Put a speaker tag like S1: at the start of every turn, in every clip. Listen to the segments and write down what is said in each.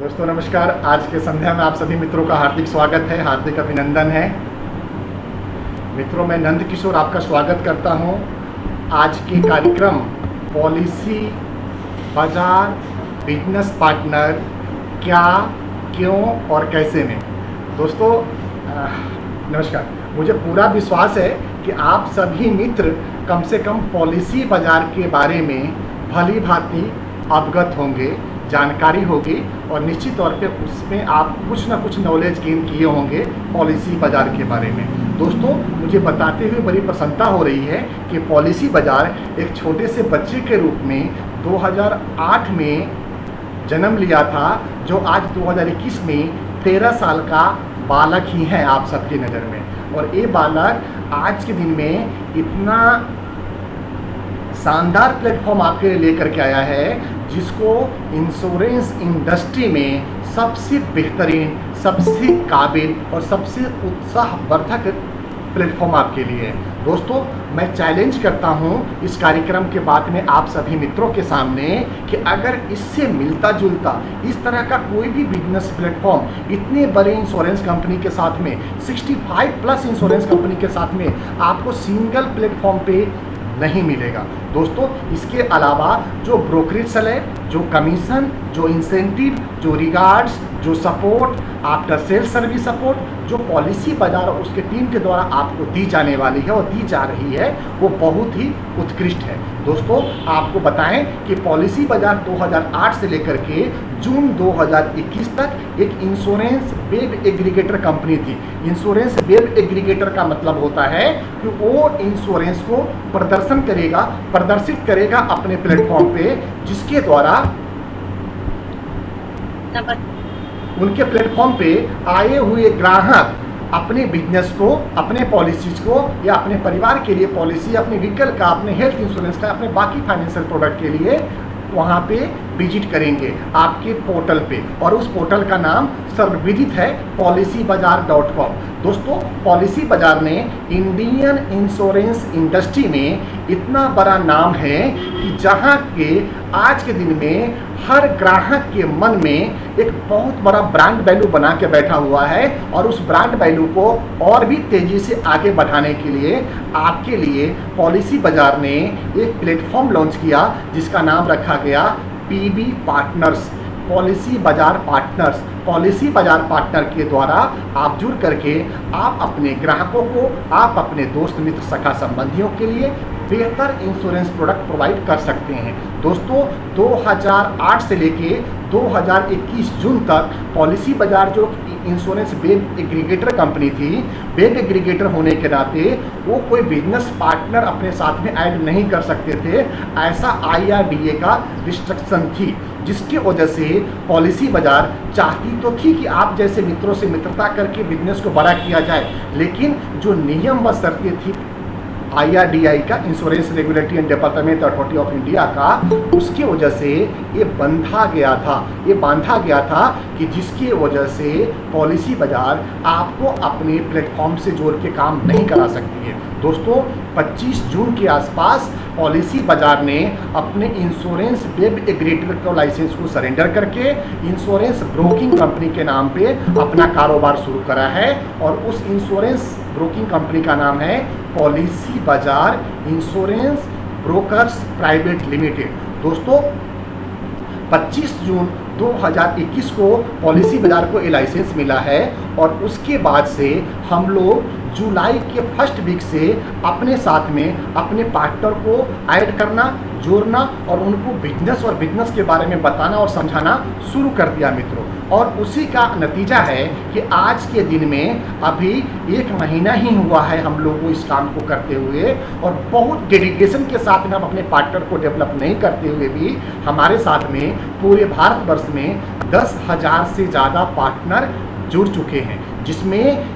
S1: दोस्तों नमस्कार। आज के संध्या में आप सभी मित्रों का हार्दिक स्वागत है, हार्दिक अभिनंदन है। मित्रों, मैं नंद किशोर आपका स्वागत करता हूं आज के कार्यक्रम पॉलिसी बाजार बिजनेस पार्टनर क्या, क्यों और कैसे में। दोस्तों नमस्कार। मुझे पूरा विश्वास है कि आप सभी मित्र कम से कम पॉलिसी बाजार के बारे में भली भांति अवगत होंगे, जानकारी होगी और निश्चित तौर पे उसमें आप कुछ ना कुछ नॉलेज गेन किए होंगे पॉलिसी बाज़ार के बारे में। दोस्तों, मुझे बताते हुए बड़ी प्रसन्नता हो रही है कि पॉलिसी बाज़ार एक छोटे से बच्चे के रूप में 2008 में जन्म लिया था, जो आज 2021 में 13 साल का बालक ही है आप सबकी नज़र में। और ये बालक आज के दिन में इतना शानदार प्लेटफॉर्म आपके लिए लेकर के आया है, जिसको इंश्योरेंस इंडस्ट्री में सबसे बेहतरीन, सबसे काबिल और सबसे उत्साहवर्धक प्लेटफॉर्म आपके लिए है। दोस्तों, मैं चैलेंज करता हूं इस कार्यक्रम के बाद में आप सभी मित्रों के सामने कि अगर इससे मिलता जुलता इस तरह का कोई भी बिजनेस प्लेटफॉर्म इतने बड़े इंश्योरेंस कंपनी के साथ में 65 प्लस इंश्योरेंस कंपनी के साथ में आपको सिंगल प्लेटफॉर्म पे नहीं मिलेगा। दोस्तों, इसके अलावा जो ब्रोकरेज है, जो कमीशन, जो इंसेंटिव, जो रिगार्ड्स, जो support, after sale service support, जो पॉलिसी बाजार और उसके टीम के द्वारा आपको दी जाने वाली है और दी जा रही है, वो बहुत ही उत्कृष्ट है। दोस्तों, आपको बताएं कि पॉलिसी बाजार 2008 से लेकर के जून 2021 तक एक इंश्योरेंस वेब एग्रीगेटर कंपनी थी। इंश्योरेंस वेब एग्रीगेटर का मतलब होता है कि वो इंश्योरेंस को प्रदर्शित करेगा अपने प्लेटफॉर्म पे, जिसके द्वारा उनके प्लेटफॉर्म पे आए हुए ग्राहक अपने बिजनेस को, अपने पॉलिसीज को या अपने परिवार के लिए पॉलिसी, अपने व्हीकल का, अपने हेल्थ इंश्योरेंस का, अपने बाकी फाइनेंशियल प्रोडक्ट के लिए वहाँ पे विजिट करेंगे आपके पोर्टल पे, और उस पोर्टल का नाम सर्वविदित है policybazaar.com। दोस्तों, पॉलिसी बाजार ने इंडियन इंश्योरेंस इंडस्ट्री में इतना बड़ा नाम है कि जहाँ के आज के दिन में हर ग्राहक के मन में एक बहुत बड़ा ब्रांड वैल्यू बना के बैठा हुआ है, और उस ब्रांड वैल्यू को और भी तेज़ी से आगे बढ़ाने के लिए आपके लिए पॉलिसी बाजार ने एक प्लेटफॉर्म लॉन्च किया, जिसका नाम रखा गया पीबी पार्टनर्स, पॉलिसी बाजार पार्टनर्स। पॉलिसी बाजार पार्टनर के द्वारा आप जुड़ करके आप अपने ग्राहकों को, आप अपने दोस्त मित्र सखा संबंधियों के लिए बेहतर इंश्योरेंस प्रोडक्ट प्रोवाइड कर सकते हैं। दोस्तों, 2008 से लेके 2021 जून तक पॉलिसी बाजार जो इंश्योरेंस वेब एग्रीगेटर कंपनी थी, वेब एग्रीगेटर होने के नाते वो कोई बिजनेस पार्टनर अपने साथ में ऐड नहीं कर सकते थे। ऐसा IRDA का रिस्ट्रिक्शन थी, जिसकी वजह से पॉलिसी बाजार चाहती तो थी कि आप जैसे मित्रों से मित्रता करके बिजनेस को बड़ा किया जाए, लेकिन जो नियम व शर्तें थी IRDAI का, insurance regulatory and development authority of India का, उसकी वजह से ये बांधा गया था कि जिसकी वजह से पॉलिसी बाजार आपको अपने प्लेटफॉर्म से जोड़ के काम नहीं करा सकती है। दोस्तों, 25 जून के आसपास पॉलिसी बाजार ने अपने इंश्योरेंस वेब एग्रीगेटर को लाइसेंस को सरेंडर करके इंश्योरेंस ब्रोकिंग कंपनी के नाम पे अपना कारोबार शुरू करा है, और उस इंश्योरेंस ब्रोकिंग कंपनी का नाम है पॉलिसी बाजार इंश्योरेंस ब्रोकर्स प्राइवेट लिमिटेड। दोस्तों, 25 जून 2021 को पॉलिसी बाजार को ये लाइसेंस मिला है, और उसके बाद से हम लोग जुलाई के फर्स्ट वीक से अपने साथ में अपने पार्टनर को ऐड करना, जोड़ना और उनको बिजनेस के बारे में बताना और समझाना शुरू कर दिया मित्रों। और उसी का नतीजा है कि आज के दिन में अभी 1 महीना ही हुआ है हम लोग को इस काम को करते हुए, और बहुत डेडिकेशन के साथ में हम अपने पार्टनर को डेवलप नहीं करते हुए भी हमारे साथ में पूरे भारतवर्ष में 10,000 से ज़्यादा पार्टनर जुड़ चुके हैं, जिसमें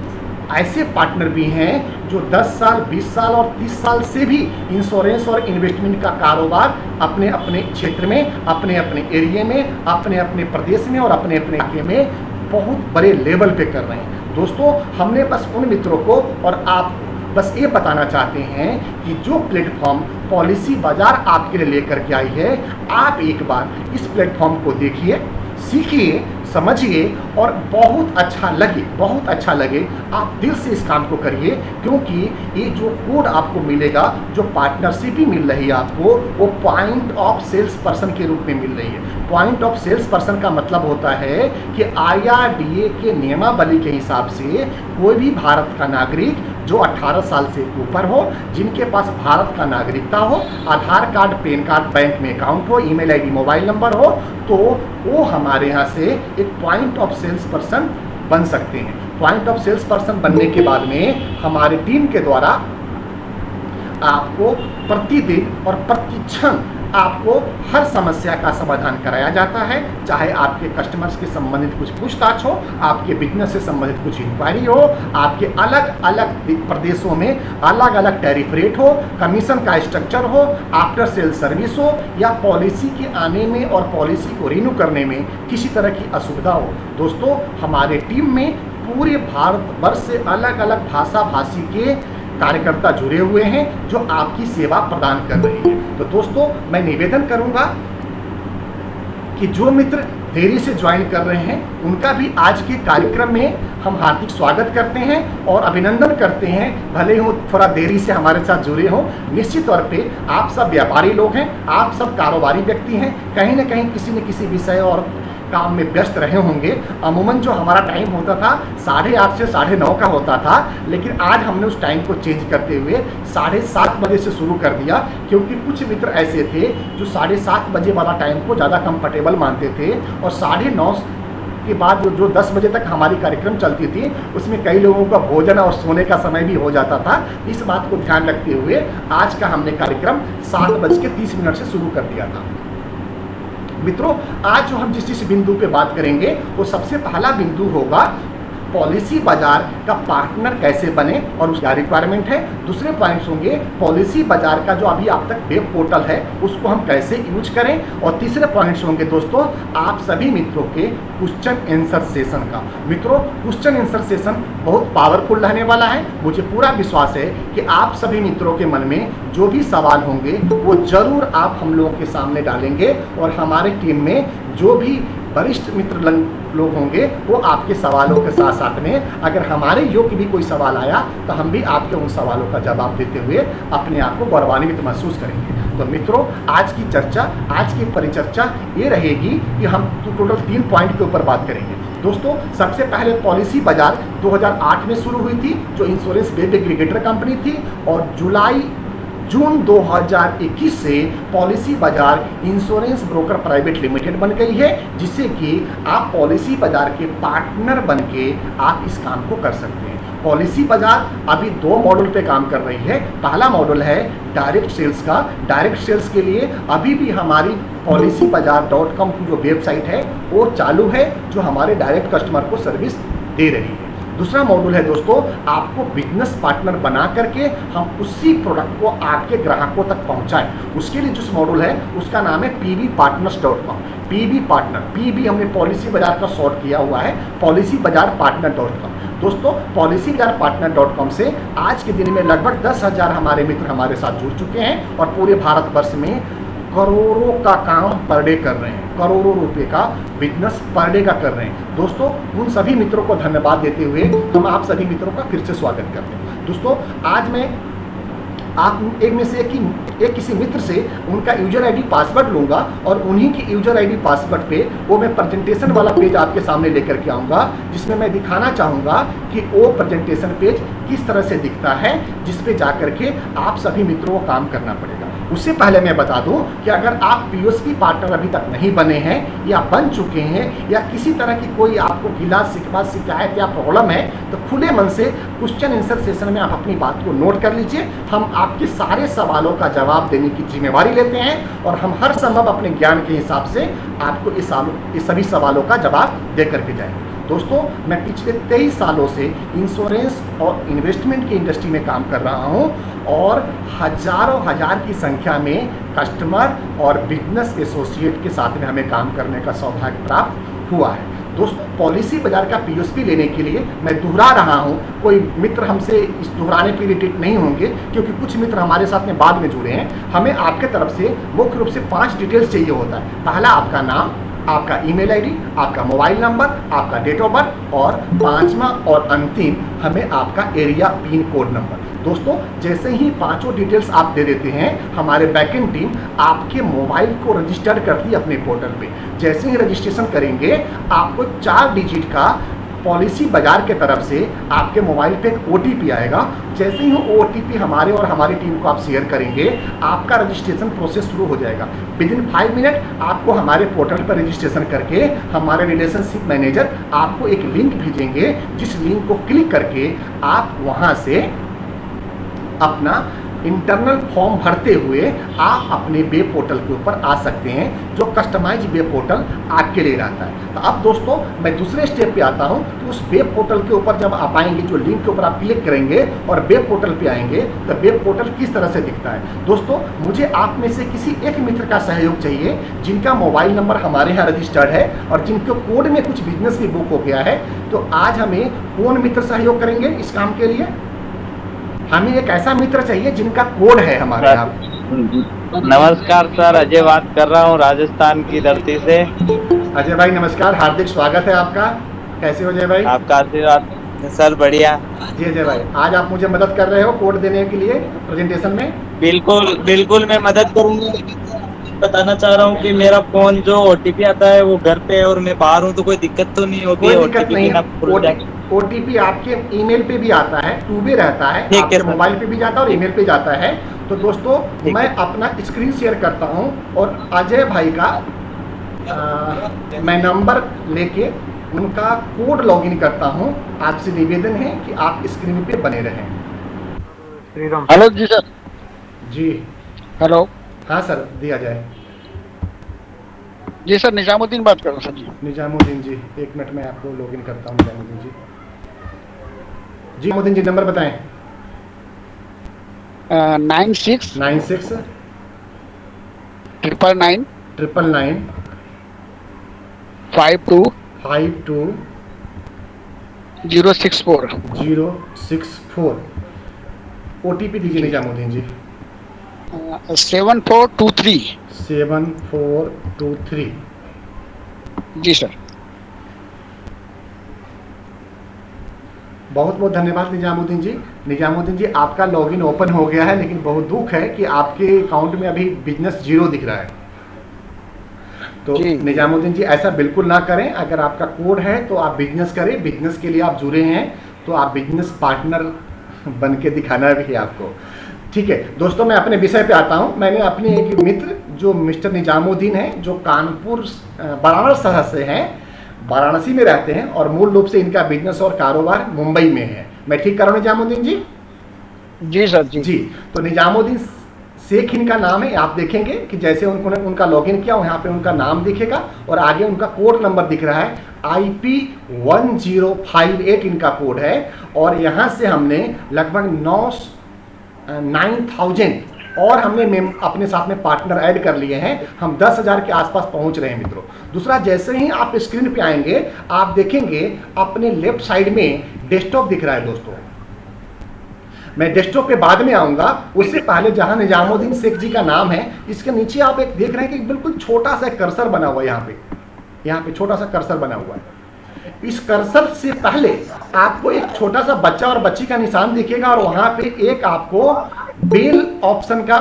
S1: ऐसे पार्टनर भी हैं जो 10 साल, 20 साल और 30 साल से भी इंश्योरेंस और इन्वेस्टमेंट का कारोबार अपने अपने क्षेत्र में, अपने अपने एरिया में, अपने अपने प्रदेश में और अपने अपने इलाके में बहुत बड़े लेवल पे कर रहे हैं। दोस्तों, हमने बस उन मित्रों को और आप बस ये बताना चाहते हैं कि जो प्लेटफॉर्म पॉलिसी बाजार आपके लिए लेकर के आई है, आप एक बार इस प्लेटफॉर्म को देखिए, सीखिए, समझिए और बहुत अच्छा लगे, आप दिल से इस काम को करिए, क्योंकि ये जो कोड आपको मिलेगा, जो पार्टनरशिप ही मिल रही है आपको, वो पॉइंट ऑफ सेल्स पर्सन के रूप में मिल रही है। पॉइंट ऑफ सेल्स पर्सन का मतलब होता है कि IRDA के नियमावली के हिसाब से कोई भी भारत का नागरिक जो 18 साल से ऊपर हो, जिनके पास भारत का नागरिकता हो, आधार कार्ड, पैन कार्ड, बैंक में अकाउंट हो, ईमेल आईडी, मोबाइल नंबर हो, तो वो हमारे यहाँ से एक पॉइंट ऑफ सेल्स पर्सन बन सकते हैं। पॉइंट ऑफ सेल्स पर्सन बनने के बाद में हमारे टीम के द्वारा आपको प्रतिदिन और प्रतिक्षण आपको हर समस्या का समाधान कराया जाता है, चाहे आपके कस्टमर्स के संबंधित कुछ पूछताछ हो, आपके बिजनेस से संबंधित कुछ इंक्वायरी हो, आपके अलग अलग प्रदेशों में अलग अलग टैरिफ रेट हो, कमीशन का स्ट्रक्चर हो, आफ्टर सेल सर्विस हो, या पॉलिसी के आने में और पॉलिसी को रिन्यू करने में किसी तरह की असुविधा हो। दोस्तों, हमारे टीम में पूरे भारतवर्ष से अलग अलग भाषा भाषी के कार्यकर्ता जुड़े हुए हैं जो आपकी सेवा प्रदान कर रहे हैं। तो दोस्तों, मैं निवेदन करूंगा कि जो मित्र देरी से ज्वाइन कर रहे हैं उनका भी आज के कार्यक्रम में हम हार्दिक स्वागत करते हैं और अभिनंदन करते हैं, भले ही वो थोड़ा देरी से हमारे साथ जुड़े हों। निश्चित तौर पे आप सब व्यापारी लोग हैं, आप सब कारोबारी व्यक्ति हैं, कहीं ना कहीं किसी न किसी विषय और काम में व्यस्त रहे होंगे। अमूमन जो हमारा टाइम होता था 8:30 से 9:30 का होता था, लेकिन आज हमने उस टाइम को चेंज करते हुए 7:30 बजे से शुरू कर दिया, क्योंकि कुछ मित्र ऐसे थे जो 7:30 बजे वाला टाइम को ज़्यादा कंफर्टेबल मानते थे, और 9:30 के बाद जो 10 बजे तक हमारी कार्यक्रम चलती थी उसमें कई लोगों का भोजन और सोने का समय भी हो जाता था। इस बात को ध्यान रखते हुए आज का हमने कार्यक्रम 7:30 से शुरू कर दिया था। मित्रों, आज जो हम जिस बिंदु पे बात करेंगे वो सबसे पहला बिंदु होगा पॉलिसी बाजार का पार्टनर कैसे बने और उसका रिक्वायरमेंट है। दूसरे पॉइंट्स होंगे पॉलिसी बाजार का जो अभी आप तक वेब पोर्टल है उसको हम कैसे यूज करें, और तीसरे पॉइंट्स होंगे दोस्तों आप सभी मित्रों के क्वेश्चन आंसर सेशन का। मित्रों, क्वेश्चन आंसर सेशन बहुत पावरफुल रहने वाला है। मुझे पूरा विश्वास है कि आप सभी मित्रों के मन में जो भी सवाल होंगे वो जरूर आप हम लोगों के सामने डालेंगे, और हमारे टीम में जो भी वरिष्ठ मित्र लोग होंगे वो आपके सवालों के साथ साथ में अगर हमारे योग्य भी कोई सवाल आया तो हम भी आपके उन सवालों का जवाब देते हुए अपने आप को गौरवान्वित महसूस करेंगे। तो मित्रों, आज की चर्चा, आज की परिचर्चा ये रहेगी कि हम टोटल 3 पॉइंट के ऊपर बात करेंगे। दोस्तों, सबसे पहले पॉलिसी बाजार 2008 में शुरू हुई थी, जो इंश्योरेंस वेब एग्रीगेटर कंपनी थी, और जून 2021 से पॉलिसी बाजार इंश्योरेंस ब्रोकर प्राइवेट लिमिटेड बन गई है, जिससे कि आप पॉलिसी बाजार के पार्टनर बन के आप इस काम को कर सकते हैं। पॉलिसी बाजार अभी 2 मॉडल पे काम कर रही है। पहला मॉडल है डायरेक्ट सेल्स का। डायरेक्ट सेल्स के लिए अभी भी हमारी policybazaar.com की जो वेबसाइट है वो चालू है, जो हमारे डायरेक्ट कस्टमर को सर्विस दे रही है। दूसरा मॉड्यूल है दोस्तों, आपको बिजनेस पार्टनर बना करके हम उसी प्रोडक्ट को आपके ग्राहकों तक पहुंचाएं। उसके लिए जिस मॉड्यूल है उसका नाम है pbpartners.com। पीबी पार्टनर, पीबी हमने पॉलिसी बाजार का शॉर्ट किया हुआ है, policybazaarpartner.com। दोस्तों, policybazaarpartner.com से आज के दिन में लगभग 10,000 हमारे मित्र हमारे साथ जुड़ चुके हैं, और पूरे भारतवर्ष में करोड़ों का काम पर डे कर रहे हैं, करोड़ों रुपए का बिजनेस पर डे का कर रहे हैं। दोस्तों, उन सभी मित्रों को धन्यवाद देते हुए हम आप सभी मित्रों का फिर से स्वागत करते हैं। दोस्तों, आज मैं आप एक में से एक किसी मित्र से उनका यूजर आईडी पासवर्ड लूंगा, और उन्हीं की यूजर आईडी पासवर्ड पे वो मैं प्रेजेंटेशन वाला पेज आपके सामने लेकर के आऊँगा, जिसमें मैं दिखाना चाहूँगा कि वो प्रेजेंटेशन पेज किस तरह से दिखता है, जिस पे जा करके आप सभी मित्रों को काम करना पड़ेगा। उससे पहले मैं बता दूं कि अगर आप पीओएसपी पार्टनर अभी तक नहीं बने हैं या बन चुके हैं, या किसी तरह की कोई आपको गिला शिकवा शिकायत या प्रॉब्लम है, तो खुले मन से क्वेश्चन आंसर सेशन में आप अपनी बात को नोट कर लीजिए। हम आपके सारे सवालों का जवाब देने की जिम्मेवारी लेते हैं, और हम हर संभव अपने ज्ञान के हिसाब से आपको इस सभी सवालों का जवाब दे करके जाएंगे। दोस्तों, मैं पिछले 23 सालों से इंश्योरेंस और इन्वेस्टमेंट की इंडस्ट्री में काम कर रहा हूं, और हजारों हजार की संख्या में कस्टमर और बिजनेस एसोसिएट के साथ में हमें काम करने का सौभाग्य प्राप्त हुआ है। दोस्तों, पॉलिसी बाजार का पीओएसपी लेने के लिए मैं दोहरा रहा हूं, कोई मित्र हमसे इस दोहराने पे इरिटेट नहीं होंगे, क्योंकि कुछ मित्र हमारे साथ में बाद में जुड़े हैं। हमें आपके तरफ से मुख्य रूप से 5 डिटेल्स चाहिए होता है। पहला आपका नाम, आपका ईमेल आईडी, आपका मोबाइल नंबर, आपका डेट ऑफ बर्थ और पांचवा और अंतिम हमें आपका एरिया पिन कोड नंबर। दोस्तों जैसे ही पांचों डिटेल्स आप दे देते हैं, हमारे बैकएंड टीम आपके मोबाइल को रजिस्टर्ड करती है अपने पोर्टल पे। जैसे ही रजिस्ट्रेशन करेंगे, आपको 4 डिजिट का पॉलिसी बाजार के तरफ से आपके मोबाइल पे एक OTP आएगा। जैसे ही वो OTP हमारे और हमारी टीम को आप शेयर करेंगे, आपका रजिस्ट्रेशन प्रोसेस शुरू हो जाएगा। विदिन 5 मिनट आपको हमारे पोर्टल पर रजिस्ट्रेशन करके हमारे रिलेशनशिप मैनेजर आपको एक लिंक भेजेंगे, जिस लिंक को क्लिक करके आप वहाँ से अपना इंटरनल फॉर्म भरते हुए आप अपने वेब पोर्टल के ऊपर आ सकते हैं, जो कस्टमाइज वेब पोर्टल आपके लिए रहता है। तो अब दोस्तों मैं दूसरे स्टेप पे आता हूं। तो उस वेब पोर्टल के ऊपर जब आप आएंगे, जो लिंक के ऊपर आप क्लिक करेंगे और वेब पोर्टल पे आएंगे, तो वेब पोर्टल किस तरह से दिखता है। दोस्तों मुझे आप में से किसी एक मित्र का सहयोग चाहिए, जिनका मोबाइल नंबर हमारे यहाँ रजिस्टर्ड है और जिनके कोड में कुछ बिजनेस भी बुक हो गया है। तो आज हमें कौन मित्र सहयोग करेंगे इस काम के लिए? हमें एक ऐसा मित्र चाहिए जिनका कोड है हमारे यहाँ।
S2: नमस्कार सर, अजय बात कर रहा हूँ राजस्थान की धरती से।
S1: अजय भाई नमस्कार, हार्दिक स्वागत है आपका। कैसे हो अजय भाई?
S2: आपका आशीर्वाद सर, बढ़िया।
S1: जी अजय भाई, आज आप मुझे मदद कर रहे हो कोड देने के लिए प्रेजेंटेशन में?
S2: बिल्कुल बिल्कुल मैं मदद करूंगा। बताना चाह रहा हूँ कि मेरा फोन जो OTP आता है वो घर पे है और मैं बाहर हूँ, तो कोई दिक्कत तो नहीं होगी?
S1: कोई दिक्कत नहीं है। OTP आपके ईमेल पे भी आता है, टू वे रहता है, आपके मोबाइल पे भी जाता है और ईमेल पे जाता है। तो दोस्तों मैं अपना स्क्रीन शेयर करता हूं और अजय भाई का मैं नंबर लेके उनका कोड लॉगिन करता हूं। आपसे निवेदन है कि आप स्क्रीन पे बने रहें।
S3: हेलो जी सर।
S1: जी
S3: हेलो।
S1: हाँ सर, दिया जाए।
S3: जी सर, निजामुद्दीन बात कर रहा हूँ सर जी।
S1: निजामुद्दीन जी, एक मिनट में आपको लॉगिन करता हूँ। निजामुद्दीन जी, जी निजामुद्दीन जी नंबर बताएं।
S3: 96
S1: 96
S3: 999
S1: 999
S3: 52
S1: 52
S3: 064
S1: 064। OTP दीजिए निजामुद्दीन जी।
S3: 7423।
S1: 7423।
S3: जी सर।
S1: बहुत बहुत धन्यवाद निजामुद्दीन जी। निजामुद्दीन जी आपका लॉगिन ओपन हो गया है, लेकिन बहुत दुख है कि आपके अकाउंट में अभी बिजनेस 0 दिख रहा है। तो निजामुद्दीन जी ऐसा बिल्कुल ना करें। अगर आपका कोड है तो आप बिजनेस करें। बिजनेस के लिए आप जुड़े हैं तो आप बिजनेस पार्टनर बन के दिखाना भी है आपको। ठीक है दोस्तों, मैं अपने विषय पे आता हूँ। मैंने अपने एक मित्र जो मिस्टर निजामुद्दीन हैं, जो कानपुर वाराणसी शहर से हैं, वाराणसी में रहते हैं और मूल रूप से इनका बिजनेस और कारोबार मुंबई में है। मैं ठीक कर रहा हूँ निजामुद्दीन जी?
S3: जी सर। जी
S1: तो निजामुद्दीन शेख इनका नाम है। आप देखेंगे कि जैसे उन्होंने उनका लॉगिन किया, यहाँ पे उनका नाम दिखेगा और आगे उनका कोड नंबर दिख रहा है। IP 1058 इनका कोड है और यहाँ से हमने लगभग 9000 और हमने अपने साथ में पार्टनर ऐड कर लिए हैं। हम 10,000 के आसपास पहुंच रहे हैं मित्रों। दूसरा, जैसे ही आप स्क्रीन पे आएंगे, आप देखेंगे अपने लेफ्ट साइड में डेस्कटॉप दिख रहा है। दोस्तों मैं डेस्कटॉप पे बाद में आऊंगा, उससे पहले जहां निजामुद्दीन शेख जी का नाम है, इसके नीचे आप एक देख रहे हैं कि बिल्कुल छोटा सा कर्सर बना हुआ है। यहाँ पे छोटा सा कर्सर बना हुआ है। इस कर्सर से पहले आपको एक छोटा सा बच्चा और बच्ची का निशान दिखेगा और वहां पे एक आपको बेल ऑप्शन का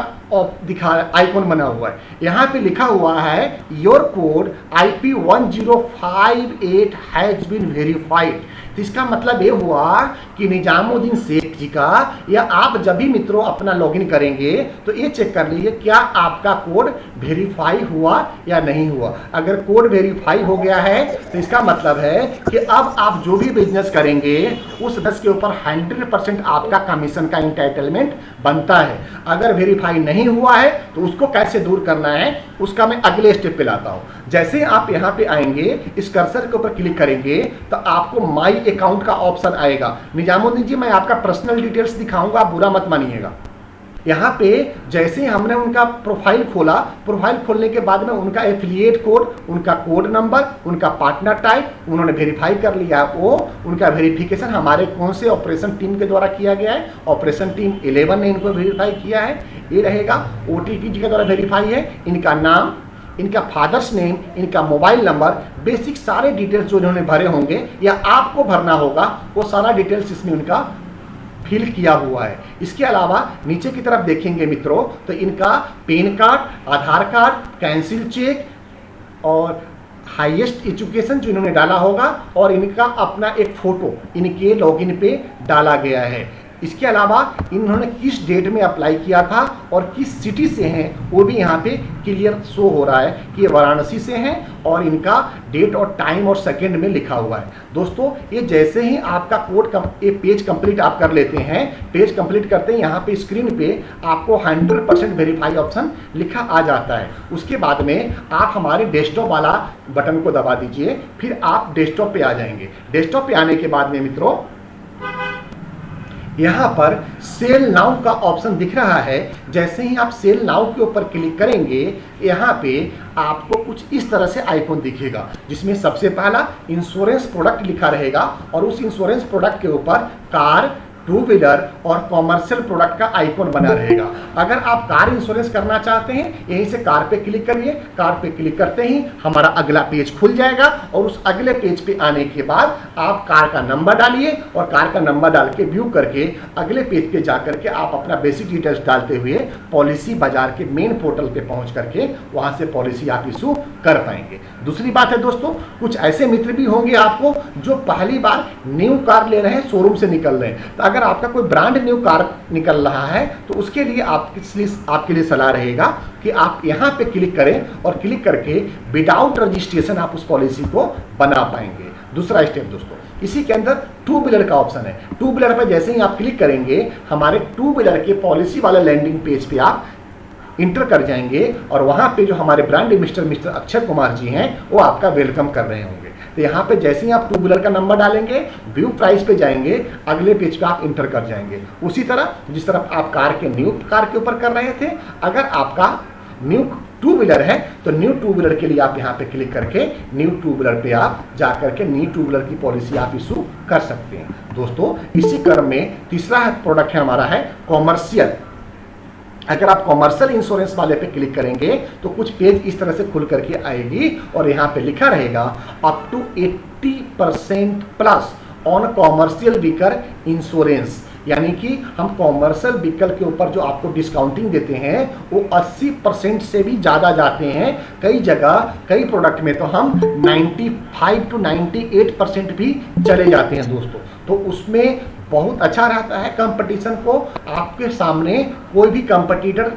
S1: दिखा आइकॉन बना हुआ है। यहाँ पे लिखा हुआ है your code IP 1058 has been verified. तो इसका मतलब ये हुआ कि निजामुद्दीन शेख जी का, या आप जब भी मित्रों अपना लॉगिन करेंगे तो ये चेक कर लीजिए क्या आपका कोड वेरीफाई हुआ या नहीं हुआ। अगर कोड वेरीफाई हो गया है तो इसका मतलब है कि अब आप जो भी बिजनेस करेंगे उस बिजनेस के ऊपर 100% आपका कमीशन का इंटाइटलमेंट बनता है। अगर वेरीफाई नहीं हुआ है तो उसको कैसे दूर करना है, उसका मैं अगले स्टेप पे लाता हूं। जैसे आप यहाँ पे आएंगे, इस कर्सर के ऊपर क्लिक करेंगे तो आपको माई अकाउंट का ऑप्शन आएगा। निजामुद्दीन जी मैं आपका पर्सनल डिटेल्स दिखाऊंगा, आप बुरा मत मानिएगा। यहाँ पे जैसे ही हमने उनका प्रोफाइल खोला, प्रोफाइल खोलने के बाद में उनका एफिलिएट कोड, उनका कोड नंबर, उनका पार्टनर टाइप उन्होंने वेरीफाई कर लिया। वो उनका वेरिफिकेशन हमारे कौन से ऑपरेशन टीम के द्वारा किया गया है, ऑपरेशन टीम 11 ने इनको वेरीफाई किया है। ये रहेगा OTP जी के द्वारा वेरीफाई है। इनका नाम, इनका फादर्स नेम, इनका मोबाइल नंबर, बेसिक सारे डिटेल्स जो इन्होंने भरे होंगे या आपको भरना होगा, वो सारा डिटेल्स इसमें उनका फिल किया हुआ है। इसके अलावा नीचे की तरफ देखेंगे मित्रों तो इनका पैन कार्ड, आधार कार्ड, कैंसिल चेक और हाईएस्ट एजुकेशन जो इन्होंने डाला होगा और इनका अपना एक फोटो इनके लॉगिन पे डाला गया है। इसके अलावा इन्होंने किस डेट में अप्लाई किया था और किस सिटी से हैं वो भी यहाँ पे क्लियर शो हो रहा है कि ये वाराणसी से हैं और इनका डेट और टाइम और सेकंड में लिखा हुआ है। दोस्तों ये जैसे ही आपका ये पेज कंप्लीट आप कर लेते हैं, पेज कंप्लीट करते हैं यहाँ पे स्क्रीन पे आपको 100% वेरीफाई ऑप्शन लिखा आ जाता है। उसके बाद में आप हमारे डेस्कटॉप वाला बटन को दबा दीजिए, फिर आप डेस्कटॉप पे आ जाएंगे। डेस्कटॉप पे आने के बाद में मित्रों यहाँ पर सेल नाउ का ऑप्शन दिख रहा है। जैसे ही आप सेल नाउ के ऊपर क्लिक करेंगे यहाँ पे आपको कुछ इस तरह से आइकॉन दिखेगा, जिसमें सबसे पहला इंश्योरेंस प्रोडक्ट लिखा रहेगा और उस इंश्योरेंस प्रोडक्ट के ऊपर कार, टू व्हीलर और कॉमर्शियल प्रोडक्ट का आइकॉन बना रहेगा। अगर आप कार इंश्योरेंस करना चाहते हैं यहीं से कार पे क्लिक करिए। कार पे क्लिक करते ही हमारा अगला पेज खुल जाएगा और उस अगले पेज पे आने के बाद आप कार का नंबर डालिए और कार का नंबर डाल के व्यू करके अगले पेज पे जा करके आप अपना बेसिक डिटेल्स डालते हुए पॉलिसी बाजार के मेन पोर्टल पे पहुंच करके वहां से पॉलिसी आप इशू कर पाएंगे। दूसरी बात है दोस्तों, कुछ ऐसे मित्र भी होंगे आपको जो पहली बार न्यू कार ले रहे हैं, शोरूम से निकल रहे हैं। तो अगर आपका कोई ब्रांड न्यू कार निकल रहा है तो उसके लिए आपके लिए सलाह रहेगा कि आप यहाँ पे क्लिक करें और क्लिक करके विदाउट रजिस्ट्रेशन आप उस पॉलिसी को बना पाएंगे। दूसरा स्टेप दोस्तों, इसी के अंदर टू व्हीलर का ऑप्शन है। टू व्हीलर पर जैसे ही आप क्लिक करेंगे हमारे टू व्हीलर के पॉलिसी वाले लैंडिंग पेज पे आप इंटर कर जाएंगे और वहां पे जो हमारे ब्रांड मिस्टर अक्षय कुमार जी हैं वो आपका वेलकम कर रहे होंगे। तो यहाँ पे जैसे ही आप टू व्हीलर का नंबर डालेंगे, व्यू प्राइस पे जाएंगे, अगले पेज पे आप इंटर कर जाएंगे। उसी तरह जिस तरह आप न्यू कार के ऊपर कर रहे थे, अगर आपका न्यू टू व्हीलर है तो न्यू टू व्हीलर के लिए आप यहाँ पे क्लिक करके न्यू टू व्हीलर पे आप जा करके न्यू टू व्हीलर की पॉलिसी आप इशू कर सकते हैं। दोस्तों इसी क्रम में तीसरा प्रोडक्ट है हमारा है कॉमर्शियल। अगर आप कॉमर्शियल इंश्योरेंस वाले पे क्लिक करेंगे तो कुछ पेज इस तरह से खुल करके आएगी और यहाँ पे लिखा रहेगा up to 80% plus on commercial vehicle insurance, यानी कि हम कॉमर्शियल व्हीकल के ऊपर जो आपको डिस्काउंटिंग देते हैं वो 80% से भी ज़्यादा जाते हैं। कई जगह कई प्रोडक्ट में तो हम 95 to 98% भी चले जाते हैं दोस्तों। तो उसमें बहुत अच्छा रहता है, कंपटीशन को आपके सामने कोई भी कंपटीटर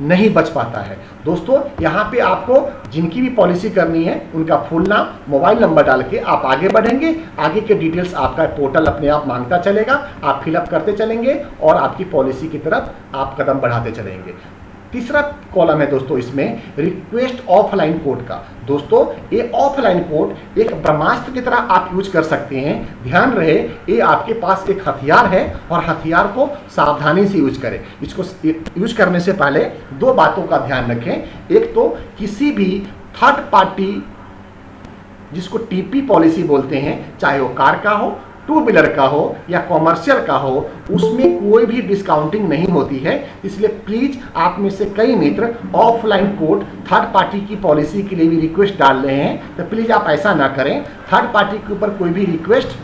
S1: नहीं बच पाता है। दोस्तों यहाँ पे आपको जिनकी भी पॉलिसी करनी है उनका फुल नाम, मोबाइल नंबर डाल के आप आगे बढ़ेंगे। आगे के डिटेल्स आपका पोर्टल अपने आप मांगता चलेगा, आप फिलअप करते चलेंगे और आपकी पॉलिसी की तरफ आप कदम बढ़ाते चलेंगे। तीसरा कॉलम है दोस्तों इसमें रिक्वेस्ट ऑफलाइन कोड का। दोस्तों ये ऑफलाइन कोड एक ब्रह्मास्त्र की तरह आप यूज कर सकते हैं। ध्यान रहे ये आपके पास एक हथियार है और हथियार को सावधानी से यूज करें। इसको यूज करने से पहले दो बातों का ध्यान रखें। एक तो किसी भी थर्ड पार्टी जिसको टीपी पॉलिसी बोलते हैं, चाहे वो कार का हो, टू व्हीलर का हो या कॉमर्शियल का हो, उसमें कोई भी डिस्काउंटिंग नहीं होती है। इसलिए प्लीज आप में से कई मित्र ऑफलाइन कोड थर्ड पार्टी की पॉलिसी के लिए भी रिक्वेस्ट डाल रहे हैं, तो प्लीज आप ऐसा ना करें। थर्ड पार्टी के ऊपर कोई भी रिक्वेस्ट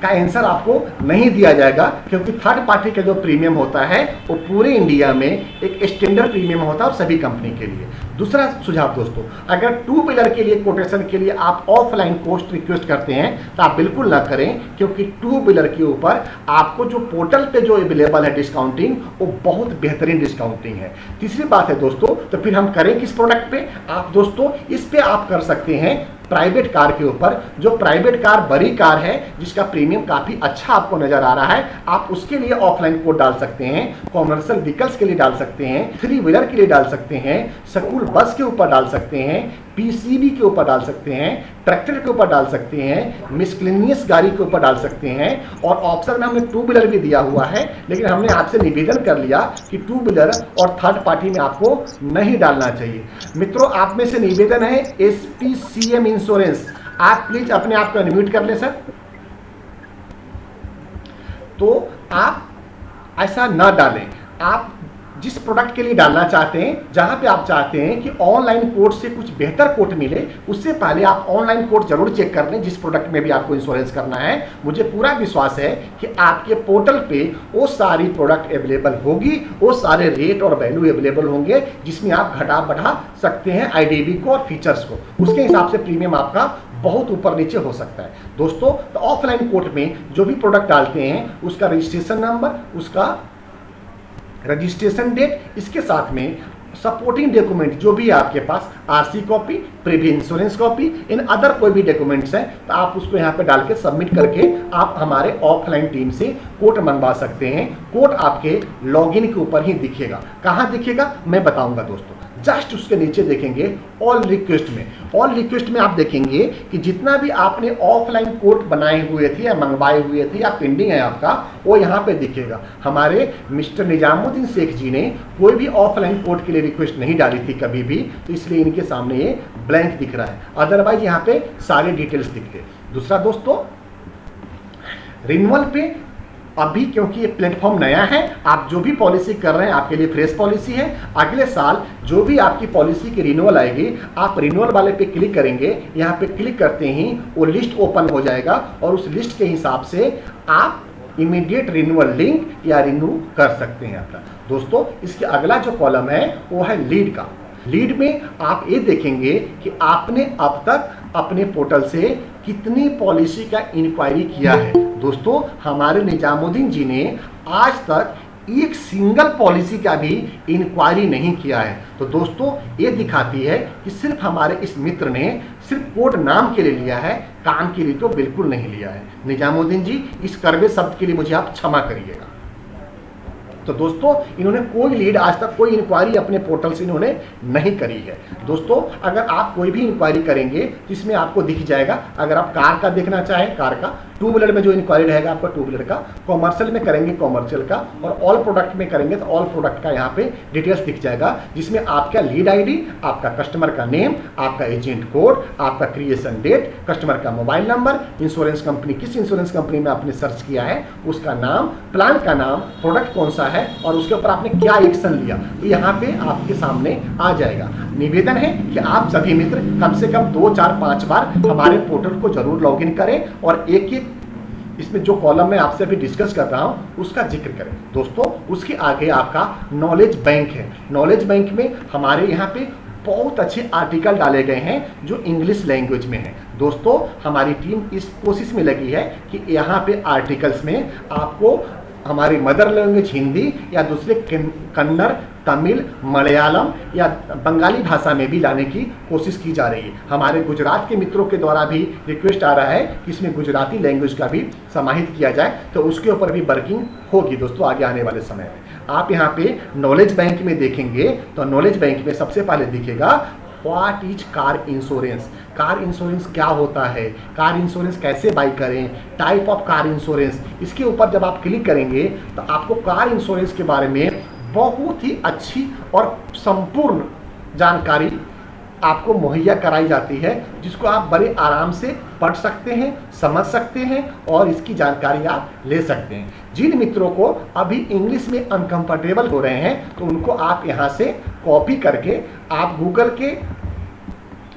S1: का आंसर आपको नहीं दिया जाएगा, क्योंकि थर्ड पार्टी का जो प्रीमियम होता है वो पूरे इंडिया में एक स्टैंडर्ड प्रीमियम होता है और सभी कंपनी के लिए। दूसरा सुझाव दोस्तों, अगर टू व्हीलर के लिए कोटेशन के लिए आप ऑफलाइन कोस्ट रिक्वेस्ट करते हैं तो आप बिल्कुल ना करें, क्योंकि टू व्हीलर के ऊपर आपको जो पोर्टल पे जो अवेलेबल है डिस्काउंटिंग वो बहुत बेहतरीन डिस्काउंटिंग है। तीसरी बात है दोस्तों, तो फिर हम करें किस प्रोडक्ट पे? आप दोस्तों इस पे आप कर सकते हैं प्राइवेट कार के ऊपर। जो प्राइवेट कार बड़ी कार है जिसका प्रीमियम काफी अच्छा आपको नजर आ रहा है, आप उसके लिए ऑफलाइन कोड डाल सकते हैं। कॉमर्शियल व्हीकल्स के लिए डाल सकते हैं, थ्री व्हीलर के लिए डाल सकते हैं, स्कूल बस के ऊपर डाल सकते हैं, पीसीबी के ऊपर डाल सकते हैं, ट्रैक्टर के ऊपर डाल सकते हैं, मिसक्लेनियस गाड़ी के ऊपर डाल सकते हैं। और ऑप्शन में हमने टू व्हीलर भी दिया हुआ है, लेकिन हमने आपसे निवेदन कर लिया कि टू व्हीलर और थर्ड पार्टी में आपको नहीं डालना चाहिए। मित्रों आप में से निवेदन है SPCM इंश्योरेंस, आप प्लीज अपने आप को अनम्यूट कर ले सर। तो आप ऐसा ना डालें, आप जिस प्रोडक्ट के लिए डालना चाहते हैं, जहां पे आप चाहते हैं कि ऑनलाइन कोट से कुछ बेहतर कोट मिले, उससे पहले आप ऑनलाइन कोट जरूर चेक कर लें जिस प्रोडक्ट में भी आपको इंश्योरेंस करना है। मुझे पूरा विश्वास है कि आपके पोर्टल पे वो सारी प्रोडक्ट अवेलेबल होगी, वो सारे रेट और वैल्यू अवेलेबल होंगे जिसमें आप घटा बढ़ा सकते हैं आईडीबी को और फीचर्स को। उसके हिसाब से प्रीमियम आपका बहुत ऊपर नीचे हो सकता है। दोस्तों, तो ऑफलाइन कोर्ट में जो भी प्रोडक्ट डालते हैं उसका रजिस्ट्रेशन नंबर, उसका रजिस्ट्रेशन डेट, इसके साथ में सपोर्टिंग डॉक्यूमेंट जो भी है आपके पास, RC copy, previous insurance copy, इन अदर कोई भी डॉक्यूमेंट्स हैं तो आप उसको यहाँ पे डाल के सबमिट करके आप हमारे ऑफलाइन टीम से कोड मंगवा सकते हैं। कोड आपके लॉगिन के ऊपर ही दिखेगा। कहाँ दिखेगा मैं बताऊंगा दोस्तों। जस्ट उसके नीचे देखेंगे ऑल रिक्वेस्ट में, ऑल रिक्वेस्ट में आप देखेंगे कि जितना भी आपने ऑफलाइन कोड बनाए हुए थे या मंगवाए हुए थे या पेंडिंग है आपका, वो यहाँ पे दिखेगा। हमारे मिस्टर निजामुद्दीन शेख जी ने कोई भी ऑफलाइन कोड के लिए रिक्वेस्ट नहीं डाली थी कभी भी, तो इसलिए इनके सामने ये ब्लैंक दिख रहा है। अदरवाइज यहाँ पे सारे डिटेल्स दिखते। दूसरा दोस्तों, रिन्यूअल पे अभी क्योंकि ये प्लेटफॉर्म नया है, आप जो भी पॉलिसी कर रहे हैं आपके लिए फ्रेश पॉलिसी है। अगले साल जो भी आपकी पॉलिसी की रिन्यूअल आएगी, आप रिन्यूअल वाले पे क्लिक करेंगे। यहाँ पे क्लिक करते ही वो लिस्ट ओपन हो जाएगा और उस लिस्ट के हिसाब से आप इमीडिएट रिन्यूअल लिंक या रिन्यू कर सकते हैं अपना। दोस्तों, इसके अगला जो कॉलम है वो है लीड का। लीड में आप ये देखेंगे कि आपने अब तक अपने पोर्टल से कितनी पॉलिसी का इंक्वायरी किया है। दोस्तों, हमारे निजामुद्दीन जी ने आज तक एक सिंगल पॉलिसी का भी इंक्वायरी नहीं किया है। तो दोस्तों, ये दिखाती है कि सिर्फ हमारे इस मित्र ने सिर्फ कोड नाम के लिए लिया है, काम के लिए तो बिल्कुल नहीं लिया है। निजामुद्दीन जी, इस कड़वे शब्द के लिए मुझे आप क्षमा करिएगा। तो दोस्तों, इन्होंने कोई लीड आज तक कोई इंक्वायरी अपने पोर्टल से इन्होंने नहीं करी है। दोस्तों, अगर आप कोई भी इंक्वायरी करेंगे तो इसमें आपको दिख जाएगा। अगर आप कार का देखना चाहें, कार का, टू व्हीलर में जो इंक्वायरी रहेगा आपका टू व्हीलर का, कॉमर्शियल में करेंगे कॉमर्शियल का, और ऑल प्रोडक्ट में करेंगे तो ऑल प्रोडक्ट का यहाँ पे डिटेल्स दिख जाएगा, जिसमें आपका लीड आईडी, आपका कस्टमर का नेम, आपका एजेंट कोड, आपका क्रिएशन डेट, कस्टमर का मोबाइल नंबर, इंश्योरेंस कंपनी, किस इंश्योरेंस कंपनी में आपने सर्च किया है उसका नाम, प्लान का नाम, प्रोडक्ट कौन सा है और उसके ऊपर आपने क्या एक्शन लिया, तो यहाँ पे आपके सामने आ जाएगा। निवेदन है कि आप सभी मित्र कम से कम 2, 4, 5 बार हमारे पोर्टल को जरूर लॉगिन करें और एक एक इसमें जो कॉलम मैं आपसे अभी डिस्कस कर रहा हूं उसका जिक्र करें। दोस्तों, उसके आगे आपका नॉलेज बैंक है। नॉलेज बैंक में हमारे यहाँ पे बहुत अच्छे आर्टिकल डाले गए हैं जो इंग्लिश लैंग्वेज में है। दोस्तों, हमारी टीम इस कोशिश में लगी है कि यहाँ पे आर्टिकल्स में आपको हमारी मदर लैंग्वेज हिंदी या दूसरे कन्नड़, तमिल, मलयालम या बंगाली भाषा में भी लाने की कोशिश की जा रही है। हमारे गुजरात के मित्रों के द्वारा भी रिक्वेस्ट आ रहा है कि इसमें गुजराती लैंग्वेज का भी समाहित किया जाए, तो उसके ऊपर भी वर्किंग होगी दोस्तों आगे आने वाले समय में। आप यहाँ पे नॉलेज बैंक में देखेंगे तो नॉलेज बैंक में सबसे पहले दिखेगा what is car insurance. Car insurance क्या होता है, कार इंश्योरेंस कैसे बाई करें, टाइप ऑफ कार इंश्योरेंस, इसके ऊपर जब आप क्लिक करेंगे तो आपको कार इंश्योरेंस के बारे में बहुत ही अच्छी और संपूर्ण जानकारी आपको मुहैया कराई जाती है, जिसको आप बड़े आराम से पढ़ सकते हैं, समझ सकते हैं और इसकी जानकारी आप ले सकते हैं। जिन मित्रों को अभी इंग्लिश में अनकंफर्टेबल हो रहे हैं तो उनको आप यहाँ से कॉपी करके आप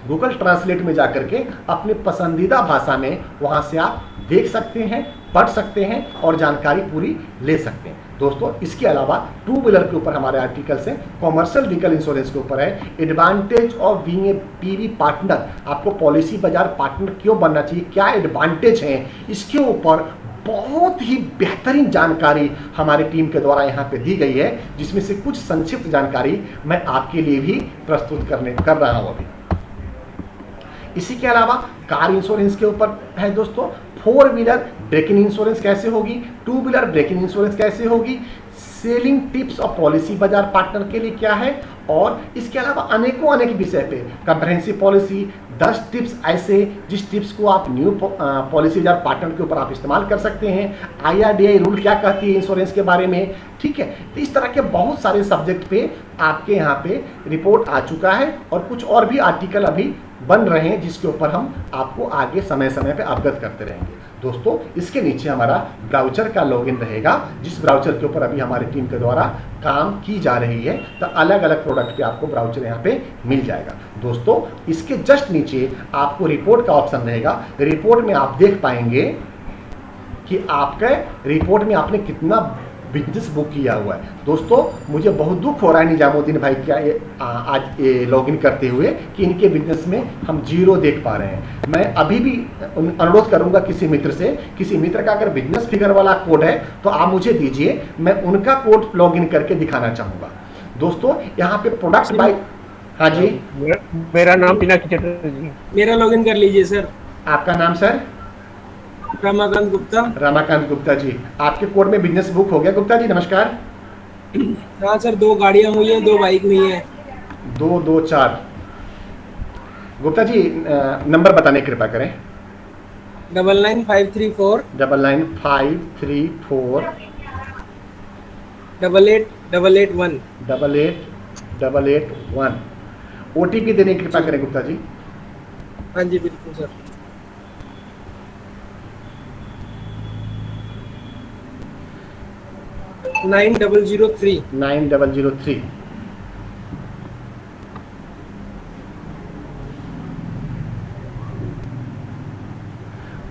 S1: गूगल ट्रांसलेट में जाकर के अपने पसंदीदा भाषा में वहाँ से आप देख सकते हैं, पढ़ सकते हैं और जानकारी पूरी ले सकते हैं। दोस्तों, इसके अलावा टू व्हीलर के ऊपर हमारे आर्टिकल्स हैं, कॉमर्शियल व्हीकल इंश्योरेंस के ऊपर है, advantage of being a PV partner, आपको पॉलिसी बाजार पार्टनर क्यों बनना चाहिए, क्या एडवांटेज हैं, इसके ऊपर बहुत ही बेहतरीन जानकारी हमारी टीम के द्वारा यहाँ पे दी गई है, जिसमें से कुछ संक्षिप्त जानकारी मैं आपके लिए भी प्रस्तुत कर रहा हूँ अभी। इसी के अलावा कार इंश्योरेंस के ऊपर है दोस्तों, 4 व्हीलर ब्रेकिंग इंश्योरेंस कैसे होगी, 2 व्हीलर ब्रेकिंग इंश्योरेंस कैसे होगी, सेलिंग टिप्स और पॉलिसी बाजार पार्टनर के लिए क्या है, और इसके अलावा अनेक विषय पे कंप्रहेंसिव पॉलिसी, 10 टिप्स ऐसे जिस टिप्स को आप न्यू पॉलिसी बाजार पार्टनर के ऊपर आप इस्तेमाल कर सकते हैं, IRDAI रूल क्या कहती है इंश्योरेंस के बारे में, ठीक है। तो इस तरह के बहुत सारे सब्जेक्ट पे आपके यहाँ पे रिपोर्ट आ चुका है और कुछ और भी आर्टिकल अभी बन रहे हैं जिसके ऊपर हम आपको आगे समय समय पे अवगत करते रहेंगे। दोस्तों इसके नीचे हमारा ब्राउज़र का लॉगिन रहेगा, जिस ब्राउज़र के ऊपर अभी हमारी टीम के द्वारा काम की जा रही है। तो अलग अलग प्रोडक्ट पे आपको ब्राउज़र यहाँ पे मिल जाएगा। दोस्तों इसके जस्ट नीचे आपको रिपोर्ट का ऑप्शन रहेगा। रिपोर्ट में आप देख पाएंगे कि आपके रिपोर्ट में आपने कितना बिजनेस बुक किया हुआ है। दोस्तों मुझे बहुत दुख हो रहा है निजामुद्दीन भाई क्या आज ये लॉगिन करते हुए कि इनके बिजनेस में हम जीरो देख पा रहे हैं। मैं अभी भी अनुरोध करूंगा किसी मित्र से, किसी मित्र का अगर बिजनेस फिगर वाला कोड है तो आप मुझे दीजिए, मैं उनका कोड लॉगिन करके दिखाना चाहूँगा। दोस्तों यहाँ पे प्रोडक्ट बाय, हाँ जी
S4: मेरा नाम पिनाकी चटर्जी जी।
S5: मेरा लॉगिन कर लीजिए सर।
S1: आपका नाम सर?
S5: रमाकांत गुप्ता।
S1: रमाकांत गुप्ता जी, आपके कोड में बिजनेस बुक हो गया। गुप्ता जी नमस्कार।
S5: हाँ सर, 2 गाड़ियाँ हुई हैं, 2 बाइक हुई हैं।
S1: 224। गुप्ता जी नंबर बताने की कृपा करें।
S5: 99534
S1: 99534
S5: 8881
S1: 8881। OTP देने की कृपा करें गुप्ता जी।
S5: हाँ जी बिल्कुल सर। 9003।
S1: 9003।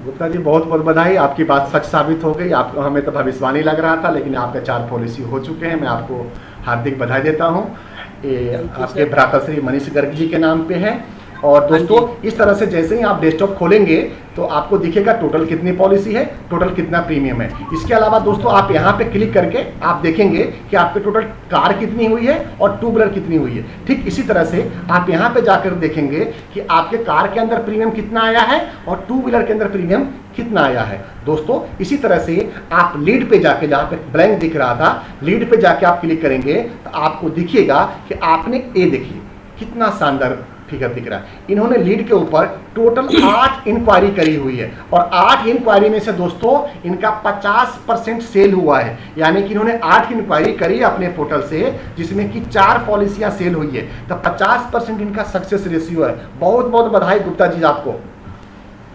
S1: गुप्ता जी बहुत बहुत बधाई, आपकी बात सच साबित हो गई। आपको हमें तो भविष्यवाणी लग रहा था, लेकिन आपके 4 पॉलिसी हो चुके हैं। मैं आपको हार्दिक बधाई देता हूं। ये आपके भ्राताश्री मनीष गर्ग जी के नाम पे है। और दोस्तों इस तरह से जैसे ही आप डेस्कटॉप खोलेंगे तो आपको दिखेगा टोटल कितनी पॉलिसी है, टोटल कितना प्रीमियम है। इसके अलावा दोस्तों आप यहाँ पे क्लिक करके आप देखेंगे कि आपके टोटल कार कितनी हुई है और 2 व्हीलर कितनी हुई है। ठीक इसी तरह से आप यहाँ पे जाकर देखेंगे कि आपके कार के अंदर प्रीमियम कितना आया है और 2 व्हीलर के अंदर प्रीमियम कितना आया है। दोस्तों इसी तरह से आप लीड पे जाके, जहाँ पे ब्लैंक दिख रहा था, लीड पे जाके आप क्लिक करेंगे तो आपको दिखेगा कि आपने ये देखिए कितना शानदार फिगर दिख रहा है। इन्होंने लीड के ऊपर टोटल 8 इंक्वायरी करी हुई है और 8 इंक्वायरी में से दोस्तों इनका 50% सेल हुआ है। यानी कि इन्होंने 8 इंक्वायरी करी अपने पोर्टल से, जिसमें कि 4 पॉलिसियां सेल हुई है। तो 50% इनका सक्सेस रेशियो है। बहुत बहुत बधाई गुप्ता जी आपको।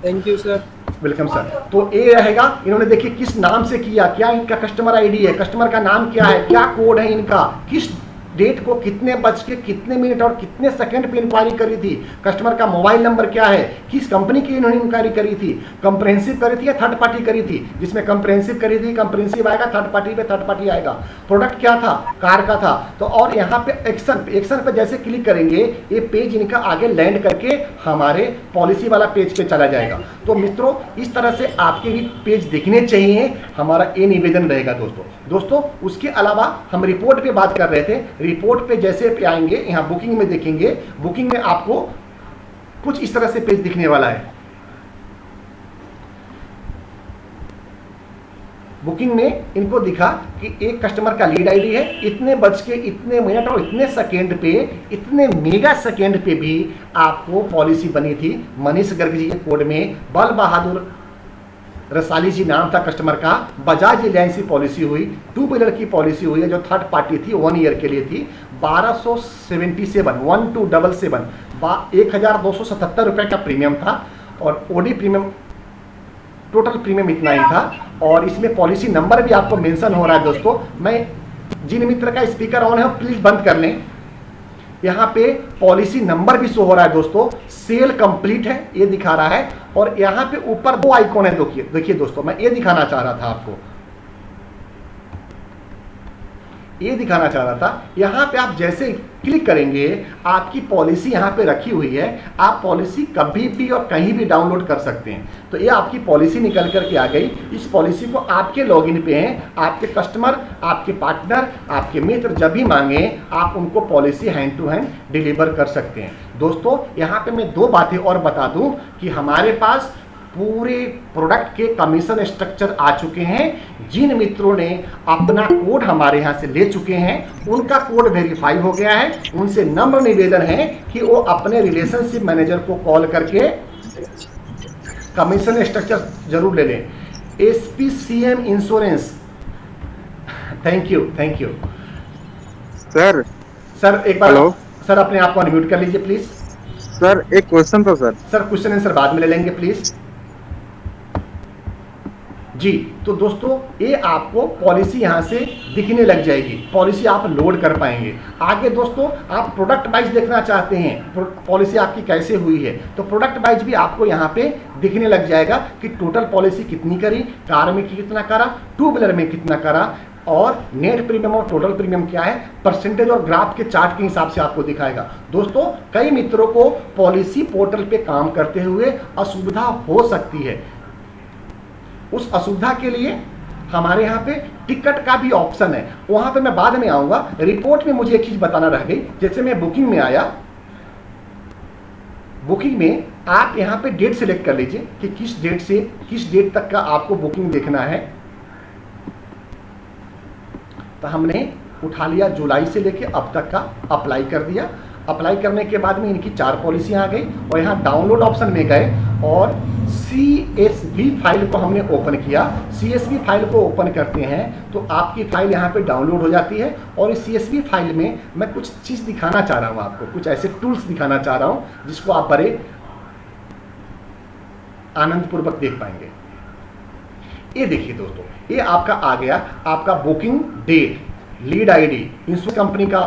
S5: Thank you sir.
S1: Welcome sir. तो ये रहेगा, इन्होंने देखिए किस नाम से किया, क्या इनका कस्टमर आईडी है, कस्टमर का नाम क्या है, क्या कोड है इनका, किस डेट को कितने बज के कितने मिनट और कितने सेकंड पे इंक्वायरी करी थी, कस्टमर का मोबाइल नंबर क्या है, किस कंपनी की इन्होंने इंक्वायरी करी थी, कंप्रेहेंसिव करी थी या थर्ड पार्टी करी थी। जिसमें कंप्रेहेंसिव करी थी, कंप्रेहेंसिव आएगा, थर्ड पार्टी पे थर्ड पार्टी आएगा। प्रोडक्ट क्या था, कार का था। तो और यहाँ पे एक्शन पे जैसे क्लिक करेंगे ये पेज इनका आगे लैंड करके हमारे पॉलिसी वाला पेज पे चला जाएगा। तो मित्रों इस तरह से आपके भी पेज दिखने चाहिए, हमारा ये निवेदन रहेगा दोस्तों। उसके अलावा हम रिपोर्ट पे बात कर रहे थे। रिपोर्ट पे जैसे पे आएंगे, यहाँ बुकिंग में देखेंगे, बुकिंग में आपको कुछ इस तरह से पेज दिखने वाला है। बुकिंग में इनको दिखा कि एक कस्टमर का लीड आईडी है, इतने बज के इतने मिनट और इतने सेकेंड पे, इतने मेगा सेकेंड पे भी आपको पॉलिसी बनी थी। मनीष गर्ग जी के कोड में बल बहादुर रसाली जी नाम था कस्टमर का। बजाज एलियंस की पॉलिसी हुई, 2 व्हीलर की पॉलिसी हुई है जो थर्ड पार्टी थी, 1 ईयर के लिए थी। 1277 1277 रुपए का प्रीमियम था और ओडी प्रीमियम, टोटल प्रीमियम इतना ही था। और इसमें पॉलिसी नंबर भी आपको मेंशन हो रहा है दोस्तों। मैं जिन मित्र का स्पीकर ऑन है प्लीज बंद कर लें। यहाँ पे पॉलिसी नंबर भी शो हो रहा है दोस्तों। सेल कंप्लीट है ये दिखा रहा है और यहाँ पे ऊपर 2 आइकॉन है। देखिए दोस्तों, मैं ये दिखाना चाह रहा था आपको, ये दिखाना चाह रहा था। यहाँ पे आप जैसे क्लिक करेंगे आपकी पॉलिसी यहाँ पे रखी हुई है। आप पॉलिसी कभी भी और कहीं भी डाउनलोड कर सकते हैं। तो ये आपकी पॉलिसी निकल करके आ गई। इस पॉलिसी को आपके लॉगिन पे हैं, आपके कस्टमर, आपके पार्टनर, आपके मित्र जब भी मांगे आप उनको policy hand to hand deliver कर सकते हैं। दोस्तों यहाँ पे मैं 2 बातें और बता दूं कि हमारे पास पूरे प्रोडक्ट के कमीशन स्ट्रक्चर आ चुके हैं। जिन मित्रों ने अपना कोड हमारे यहाँ से ले चुके हैं उनका कोड वेरीफाई हो गया है। उनसे नम्र निवेदन है कि वो अपने रिलेशनशिप मैनेजर को कॉल करके कमीशन स्ट्रक्चर जरूर ले लें। SPCM insurance, thank you
S4: sir.
S1: एक बार
S4: हेलो
S1: सर, अपने आप को अनम्यूट कर लीजिए प्लीज।
S4: सर, एक क्वेश्चन था सर।
S1: क्वेश्चन आंसर बाद में ले लेंगे प्लीज। जी, तो दोस्तों ये आपको पॉलिसी यहाँ से दिखने लग जाएगी, पॉलिसी आप लोड कर पाएंगे। आगे दोस्तों आप प्रोडक्ट वाइज देखना चाहते हैं पॉलिसी आपकी कैसे हुई है, तो प्रोडक्ट वाइज भी आपको यहाँ पे दिखने लग जाएगा कि टोटल पॉलिसी कितनी करी, कार में कितना करा, टू व्हीलर में कितना करा, और नेट प्रीमियम और टोटल प्रीमियम क्या है, परसेंटेज और ग्राफ के चार्ट के हिसाब से आपको दिखाएगा। दोस्तों कई मित्रों को पॉलिसी पोर्टल पे काम करते हुए असुविधा हो सकती है, उस असुविधा के लिए हमारे यहाँ पे टिकट का भी ऑप्शन है, वहां पे मैं बाद में आऊंगा। रिपोर्ट में मुझे एक चीज बताना रह गई, जैसे मैं बुकिंग में आया, बुकिंग में आप यहाँ पे डेट सेलेक्ट कर लीजिए कि किस डेट से किस डेट तक का आपको बुकिंग देखना है। तो हमने उठा लिया जुलाई से लेके अब तक का, अप्लाई कर दिया। अप्लाई करने के बाद में इनकी 4 पॉलिसियां आ गई और यहाँ डाउनलोड ऑप्शन में गए और CSV फाइल को हमने ओपन किया। CSV फाइल को ओपन करते हैं तो आपकी फाइल यहाँ पे डाउनलोड हो जाती है और इस CSV फाइल में मैं कुछ चीज़ दिखाना चाह रहा हूँ आपको, कुछ ऐसे टूल्स दिखाना चाह रहा हूँ जिसको आप बड़े आनंदपूर्वक देख पाएंगे। ये देखिए दोस्तों, ये आपका आ गया, आपका booking date, lead ID, insurance company का,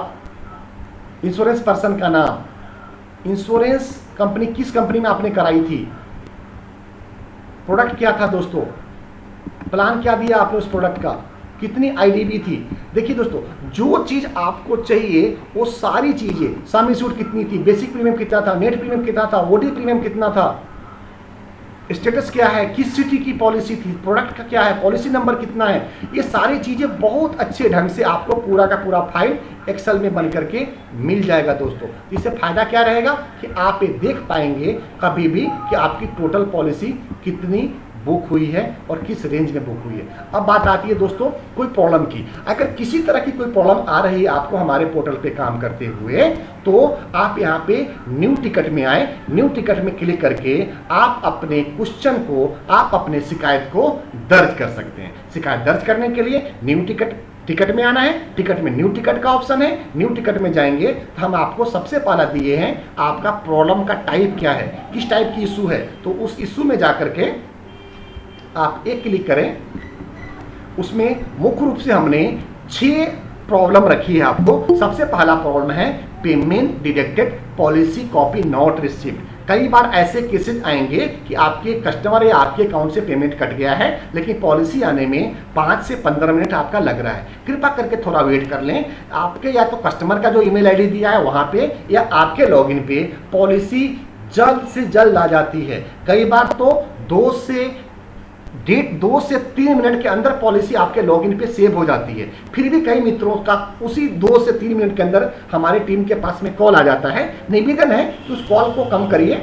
S1: इंश्योरेंस पर्सन का नाम, इंश्योरेंस कंपनी किस कंपनी में आपने कराई थी, प्रोडक्ट क्या था दोस्तों, प्लान क्या दिया आपने उस प्रोडक्ट का, कितनी आईडीबी थी। देखिए दोस्तों, जो चीज आपको चाहिए वो सारी चीजें, सम इश्यूड कितनी थी, बेसिक प्रीमियम कितना था, नेट प्रीमियम कितना था, ओडी प्रीमियम कितना था, स्टेटस क्या है, किस सिटी की पॉलिसी थी, प्रोडक्ट का क्या है, पॉलिसी नंबर कितना है, ये सारी चीजें बहुत अच्छे ढंग से आपको पूरा का पूरा फाइल एक्सेल में बन करके मिल जाएगा दोस्तों। इससे फायदा क्या रहेगा कि आप ये देख पाएंगे कभी भी कि आपकी टोटल पॉलिसी कितनी बुक हुई है और किस रेंज में बुक हुई है। अब बात आती है दोस्तों कोई प्रॉब्लम की, अगर किसी तरह की कोई प्रॉब्लम आ रही है आपको हमारे पोर्टल पे काम करते हुए, तो आप यहाँ पे न्यू टिकट में आए, न्यू टिकट में क्लिक करके आप अपने क्वेश्चन को, आप अपने शिकायत को दर्ज कर सकते हैं। शिकायत दर्ज करने के लिए न्यू टिकट में आना है, टिकट में न्यू टिकट का ऑप्शन है, न्यू टिकट में जाएंगे तो हम आपको सबसे पहला दिए हैं आपका प्रॉब्लम का टाइप क्या है, किस टाइप की इशू है, तो उस इशू में जाकर के आप एक क्लिक करें। उसमें मुख्य रूप से हमने 6 प्रॉब्लम रखी है आपको। सबसे पहला प्रॉब्लम है payment deducted, policy copy not received. कई बार ऐसे केसेस आएंगे कि आपके कस्टमर या आपके अकाउंट से पेमेंट कट गया है लेकिन पॉलिसी आने में 5 से 15 मिनट आपका लग रहा है, कृपया करके थोड़ा वेट कर लें। आपके या तो कस्टमर का जो ईमेल आईडी दिया है वहां पे या आपके लॉगिन पे पॉलिसी जल्द से जल्द आ जाती है। कई बार तो 2 से 3 मिनट के अंदर पॉलिसी आपके लॉगिन पे सेव हो जाती है। फिर भी कई मित्रों का उसी 2 से 3 मिनट के अंदर हमारी टीम के पास में कॉल आ जाता है। निवेदन है कि उस कॉल को कम करिए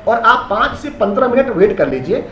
S1: और आप 5 से 15 मिनट वेट कर लीजिए।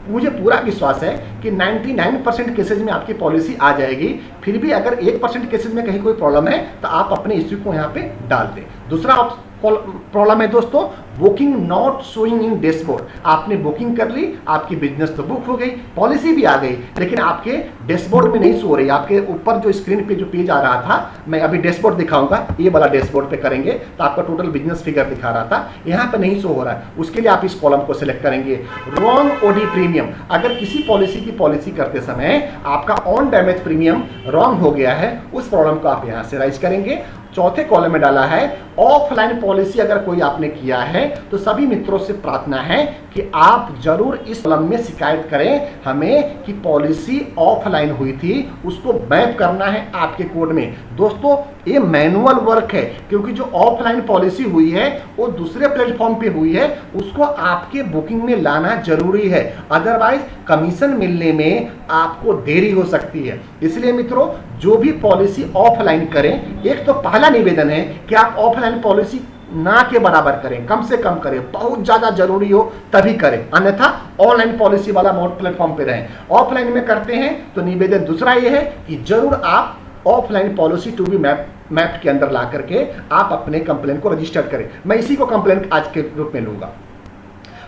S1: मुझे पूरा विश्वास है कि 99% केसेज में आपकी पॉलिसी आ जाएगी। फिर भी अगर 1% केसेज में कहीं कोई प्रॉब्लम है तो आप अपने इश्यू को यहाँ पे डाल दें। दूसरा प्रॉब्लम है दोस्तों booking not showing in dashboard. आपने बुकिंग कर ली, आपकी बिजनेस तो बुक हो गई, पॉलिसी भी आ गई, लेकिन आपके डैशबोर्ड में नहीं शो रही। आपके ऊपर जो स्क्रीन पे जो पेज आ रहा था, मैं अभी डैशबोर्ड दिखाऊंगा, ये वाला डैशबोर्ड पे करेंगे तो आपका टोटल बिजनेस फिगर दिखा रहा था, यहाँ पे नहीं शो हो रहा है। उसके लिए आप इस कॉलम को सिलेक्ट करेंगे रॉन्ग ओडी प्रीमियम। अगर किसी पॉलिसी की पॉलिसी करते समय आपका ऑन डैमेज प्रीमियम रॉन्ग हो गया है, उस प्रॉब्लम को आप यहाँ से राइज करेंगे। चौथे कॉलम में डाला है ऑफलाइन पॉलिसी अगर कोई आपने किया है तो सभी मित्रों से प्रार्थना है कि आप जरूर इस कॉलम में शिकायत करें हमें कि पॉलिसी ऑफलाइन हुई थी, उसको मैप करना है आपके कोड में। दोस्तों ये मैनुअल वर्क है क्योंकि जो ऑफलाइन पॉलिसी हुई है वो दूसरे प्लेटफॉर्म पे हुई है, उसको आपके बुकिंग में लाना जरूरी है, अदरवाइज कमीशन मिलने में आपको देरी हो सकती है। इसलिए मित्रों जो भी पॉलिसी ऑफलाइन करें, एक तो पहला निवेदन है कि आप ऑफलाइन पॉलिसी ना के बराबर करें, कम से कम करें, बहुत ज्यादा जरूरी हो तभी करें, अन्यथा ऑनलाइन पॉलिसी वाला मोड प्लेटफॉर्म पे रहें। ऑफलाइन में करते हैं तो निवेदन दूसरा ये है कि जरूर आप offline policy to be map के अंदर ला करके आप अपने कंप्लेंट को रजिस्टर करें। मैं इसी को कंप्लेंट आज के रूप में लूंगा।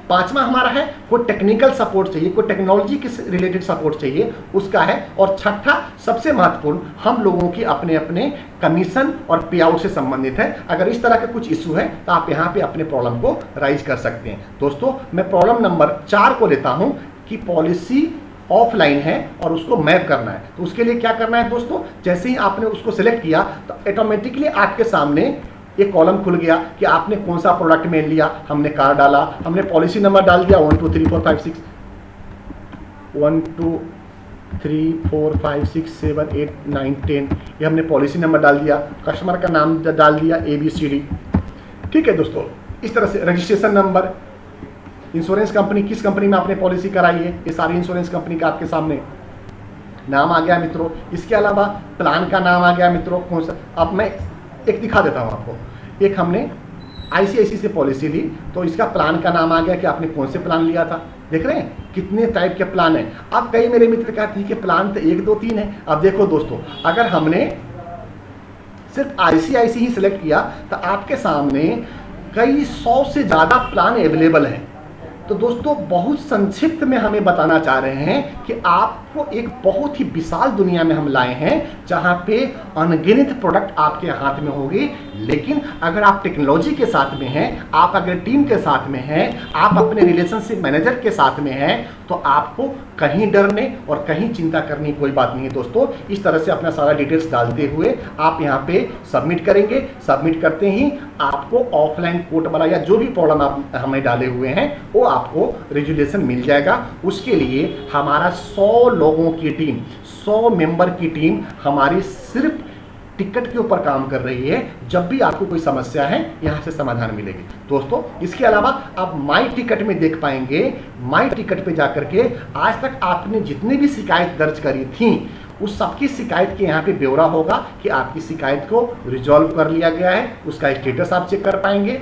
S1: 5वां हमारा है कोई टेक्निकल सपोर्ट चाहिए, कोई टेक्नोलॉजी के रिलेटेड सपोर्ट चाहिए, उसका है। और 6ठा सबसे महत्वपूर्ण, हम लोगों की अपने अपने कमीशन और पे आउट से संबंधित है। अगर इस तरह का कुछ इशू है तो आप यहाँ पे अपने प्रॉब्लम को राइज कर सकते हैं। दोस्तों मैं प्रॉब्लम नंबर 4 को लेता हूँ कि पॉलिसी ऑफलाइन है और उसको मैप करना है। तो उसके लिए क्या करना है दोस्तों, जैसे ही आपने उसको सिलेक्ट किया तो ऑटोमेटिकली आपके सामने एक कॉलम खुल गया कि आपने कौन सा प्रोडक्ट में लिया। हमने कार डाला, हमने पॉलिसी नंबर डाल दिया 1 2 3 4 5 6 1 2 3 4 5 6 7 8 9 10, ये हमने पॉलिसी नंबर डाल दिया, कस्टमर का नाम डाल दिया ABCD। ठीक है दोस्तों, इस तरह से रजिस्ट्रेशन नंबर, इंश्योरेंस कंपनी, किस कंपनी में आपने पॉलिसी कराई है, ये सारी इंश्योरेंस कंपनी का आपके सामने नाम आ गया मित्रों। इसके अलावा प्लान का नाम आ गया मित्रों, कौन सा। अब मैं एक दिखा देता हूँ आपको। एक हमने ICICI से पॉलिसी ली तो इसका प्लान का नाम आ गया कि आपने कौन से प्लान लिया था। देख रहे हैं कितने टाइप के प्लान हैं। अब कई मेरे मित्र कहते हैं कि प्लान तो 1 2 3 है। अब देखो दोस्तों, अगर हमने सिर्फ ICICI ही सिलेक्ट किया तो आपके सामने कई 100 से ज़्यादा प्लान अवेलेबल हैं। तो दोस्तों बहुत संक्षिप्त में हमें बताना चाह रहे हैं कि आपको एक बहुत ही विशाल दुनिया में हम लाए हैं जहां पे अनगिनत प्रोडक्ट आपके हाथ में होगी। लेकिन अगर आप टेक्नोलॉजी के साथ में हैं, आप अगर टीम के साथ में हैं, आप अपने रिलेशनशिप मैनेजर के साथ में हैं, तो आपको कहीं डरने और कहीं चिंता करने की कोई बात नहीं है दोस्तों। इस तरह से अपना सारा डिटेल्स डालते हुए आप यहाँ पे सबमिट करेंगे। सबमिट करते ही आपको ऑफलाइन कोर्ट वाला या जो भी प्रॉब्लम आप हमें डाले हुए हैं वो आपको रेजुलेशन मिल जाएगा। उसके लिए हमारा 100 लोगों की टीम, 100 मेंबर की टीम हमारी सिर्फ टिकट के ऊपर काम कर रही है। जब भी आपको कोई समस्या है यहाँ से समाधान मिलेगी दोस्तों। इसके अलावा आप माई टिकट में देख पाएंगे, माई टिकट पे जाकर के आज तक आपने जितनी भी शिकायत दर्ज करी थी उस सबकी शिकायत के यहाँ पे ब्यौरा होगा कि आपकी शिकायत को रिजॉल्व कर लिया गया है। उसका स्टेटस आप चेक कर पाएंगे,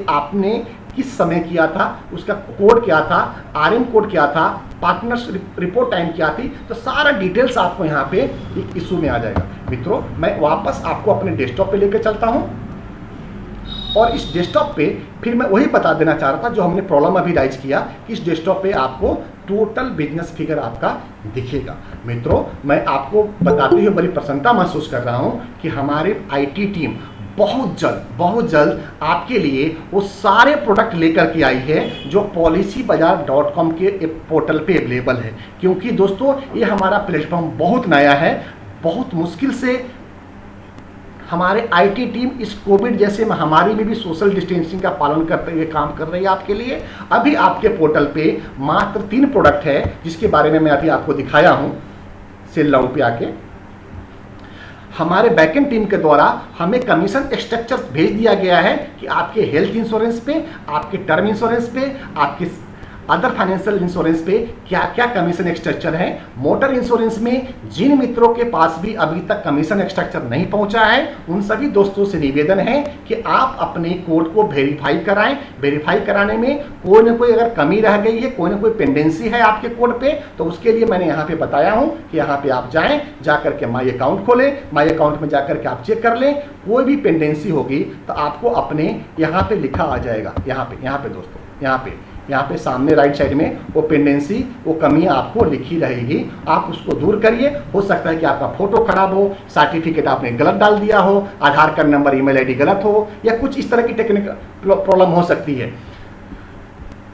S1: आपने किस समय किया था, उसका कोड क्या था, RM कोड क्या था, पार्टनर्स रिपोर्ट टाइम क्या थी। तो सारा डिटेल्स आपको यहाँ पे एक इशू में आ जाएगा। मित्रों मैं वापस आपको अपने डेस्कटॉप पे लेकर चलता हूँ और इस डेस्कटॉप पे फिर मैं वही बता देना चाह रहा था जो हमने प्रॉब्लम अभी राइज किया कि इस डेस्कटॉप पे आपको टोटल बिजनेस फिगर आपका दिखेगा। मित्रों मैं आपको बताते हुए बड़ी प्रसन्नता महसूस कर रहा हूँ कि हमारे IT टीम बहुत जल्द आपके लिए वो सारे प्रोडक्ट लेकर के आई है जो policybazaar.com के पोर्टल पे अवेलेबल है। क्योंकि दोस्तों ये हमारा प्लेटफॉर्म बहुत नया है, बहुत मुश्किल से हमारे IT टीम इस कोविड जैसे महामारी में भी सोशल डिस्टेंसिंग का पालन करते हुए काम कर रही है आपके लिए। अभी आपके पोर्टल पे मात्र 3 प्रोडक्ट है जिसके बारे में मैं अभी आपको दिखाया हूँ। सेल नाउ पे आके हमारे बैकएंड टीम के द्वारा हमें कमीशन स्ट्रक्चर भेज दिया गया है कि आपके हेल्थ इंश्योरेंस पे, आपके टर्म इंश्योरेंस पे, आपके अदर फाइनेंशियल इंश्योरेंस पे क्या क्या कमीशन स्ट्रक्चर है। मोटर इंश्योरेंस में जिन मित्रों के पास भी अभी तक कमीशन स्ट्रक्चर नहीं पहुंचा है उन सभी दोस्तों से निवेदन है कि आप अपने कोड को वेरीफाई कराएं। वेरीफाई कराने में कोई ना कोई अगर कमी रह गई है, कोई ना कोई पेंडेंसी है आपके कोड पे, तो उसके लिए मैंने यहाँ पे बताया हूँ कि यहाँ पे आप जाएँ, जा करके माई अकाउंट खोलें, माई अकाउंट में जा करके आप चेक कर लें। कोई भी पेंडेंसी होगी तो आपको अपने यहाँ पे लिखा आ जाएगा। यहाँ पे दोस्तों यहाँ पे सामने राइट साइड में वो पेंडेंसी, वो कमियाँ आपको लिखी रहेगी। आप उसको दूर करिए। हो सकता है कि आपका फोटो खराब हो, सर्टिफिकेट आपने गलत डाल दिया हो, आधार कार्ड नंबर, ईमेल आईडी गलत हो, या कुछ इस तरह की टेक्निकल प्रॉब्लम हो सकती है।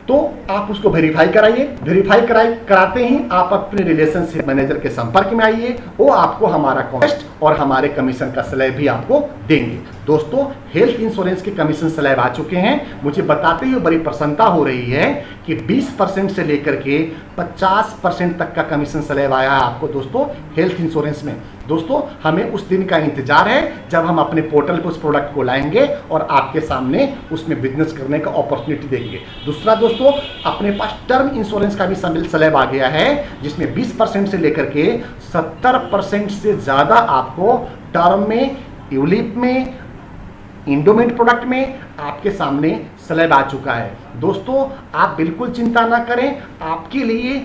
S1: तो आप उसको वेरीफाई कराइए। वेरीफाई कराते ही आप अपने रिलेशनशिप मैनेजर के संपर्क में आइए, वो आपको हमारा कॉस्ट और हमारे कमीशन का स्लैब भी आपको देंगे। दोस्तों हेल्थ इंश्योरेंस के कमीशन स्लैब आ चुके हैं। मुझे बताते हुए बड़ी प्रसन्नता हो रही है कि 20% से लेकर के 50% तक का कमीशन स्लैब आया है आपको दोस्तों हेल्थ इंश्योरेंस में। दोस्तों हमें उस दिन का इंतजार है जब हम अपने पोर्टल पर उस प्रोडक्ट को लाएंगे और आपके सामने उसमें बिजनेस करने का अपॉर्चुनिटी देंगे। दूसरा दोस्तों अपने पास टर्म इंश्योरेंस का भी स्लैब आ गया है जिसमें 20% से लेकर के 70% से ज़्यादा आपको टर्म में, यूलिप में, इंडोमेंट प्रोडक्ट में आपके सामने स्लैब आ चुका है। दोस्तों आप बिल्कुल चिंता ना करें, आपके लिए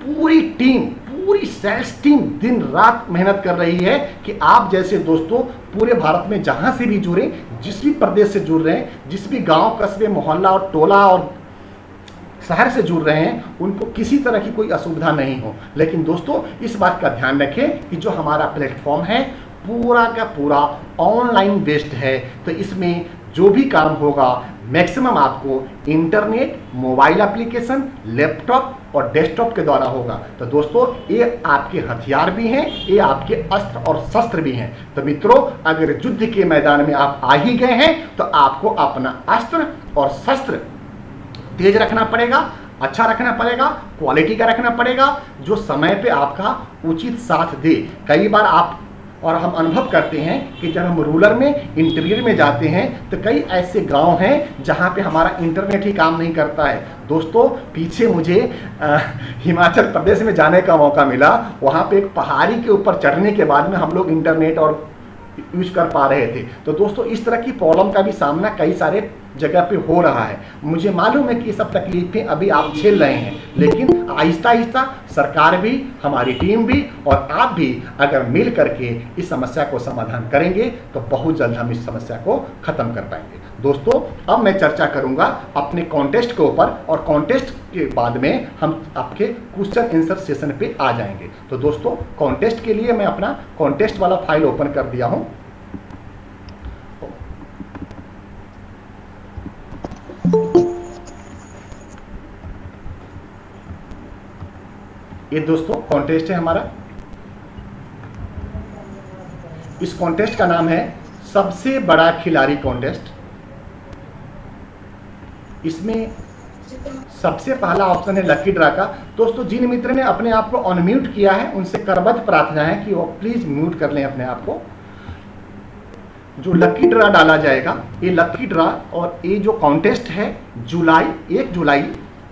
S1: पूरी टीम, पूरी सेल्स टीम दिन रात मेहनत कर रही है कि आप जैसे दोस्तों पूरे भारत में जहां से भी जुड़े, जिस भी प्रदेश से जुड़ रहे हैं, जिस भी गांव, कस्बे, मोहल्ला और टोला और शहर से जुड़ रहे हैं, उनको किसी तरह की कोई असुविधा नहीं हो। लेकिन दोस्तों इस बात का ध्यान रखें कि जो हमारा प्लेटफॉर्म है पूरा का पूरा ऑनलाइन बेस्ड है। तो इसमें जो भी काम होगा मैक्सिमम आपको इंटरनेट, मोबाइल एप्लीकेशन, लैपटॉप और डेस्कटॉप के द्वारा होगा। तो दोस्तों ये आपके हथियार भी हैं, ये आपके अस्त्र और शस्त्र भी हैं। तो मित्रों, अगर युद्ध के मैदान में आप आ ही गए हैं तो आपको अपना अस्त्र और शस्त्र तेज रखना पड़ेगा, अच्छा रखना पड़ेगा, क्वालिटी का रखना पड़ेगा, जो समय पे आपका उचित साथ दे। कई बार आप और हम अनुभव करते हैं कि जब हम रूरल में इंटीरियर में जाते हैं तो कई ऐसे गांव हैं जहां पे हमारा इंटरनेट ही काम नहीं करता है। दोस्तों पीछे मुझे हिमाचल प्रदेश में जाने का मौका मिला। वहां पे एक पहाड़ी के ऊपर चढ़ने के बाद में हम लोग इंटरनेट और यूज कर पा रहे थे। तो दोस्तों इस तरह की प्रॉब्लम का भी सामना कई सारे जगह पे हो रहा है। मुझे मालूम है कि ये सब तकलीफें अभी आप झेल रहे हैं, लेकिन आहिस्ता आहिस्ता सरकार भी, हमारी टीम भी और आप भी अगर मिल करके इस समस्या को समाधान करेंगे तो बहुत जल्द हम इस समस्या को खत्म कर पाएंगे। दोस्तों अब मैं चर्चा करूंगा अपने कॉन्टेस्ट के ऊपर और कॉन्टेस्ट के बाद में हम आपके क्वेश्चन आंसर सेशन पे आ जाएंगे। तो दोस्तों कॉन्टेस्ट के लिए मैं अपना कॉन्टेस्ट वाला फाइल ओपन कर दिया हूं। ये दोस्तों कॉन्टेस्ट है हमारा। इस कॉन्टेस्ट का नाम है सबसे बड़ा खिलाड़ी कॉन्टेस्ट। इसमें सबसे पहला ऑप्शन है लकी ड्रा का। दोस्तों जिन मित्र ने अपने आप को अनम्यूट किया है उनसे करबद्ध प्रार्थना है कि वो प्लीज म्यूट कर लें अपने आप को। जो लकी ड्रा डाला जाएगा, ये लकी ड्रा और ये जो कॉन्टेस्ट है 1 जुलाई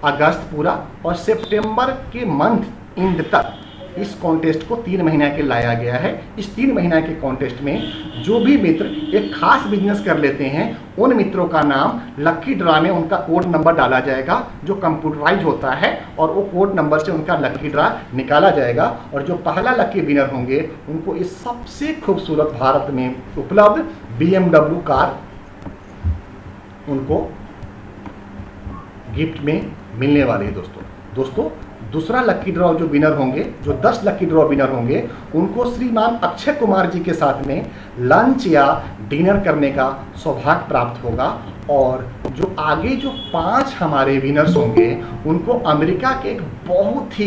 S1: अगस्त पूरा और सितंबर के मंथ एंड तक इस कॉन्टेस्ट को 3 महीना के लाया गया है। इस 3 महीना के कॉन्टेस्ट में जो भी मित्र एक खास बिजनेस कर लेते हैं उन मित्रों का नाम लकी ड्रा में उनका कोड नंबर डाला जाएगा जो कंप्यूटराइज होता है और वो कोड नंबर से उनका लकी ड्रा निकाला जाएगा और जो पहला लकी विनर होंगे उनको इस सबसे खूबसूरत भारत में उपलब्ध BMW कार उनको गिफ्ट में मिलने वाली है। दोस्तों दूसरा लकी ड्रॉ जो विनर होंगे, जो 10 लकी ड्रॉ विनर होंगे, उनको श्रीमान अक्षय कुमार जी के साथ में लंच या डिनर करने का सौभाग्य प्राप्त होगा। और जो आगे जो 5 हमारे विनर्स होंगे उनको अमेरिका के एक बहुत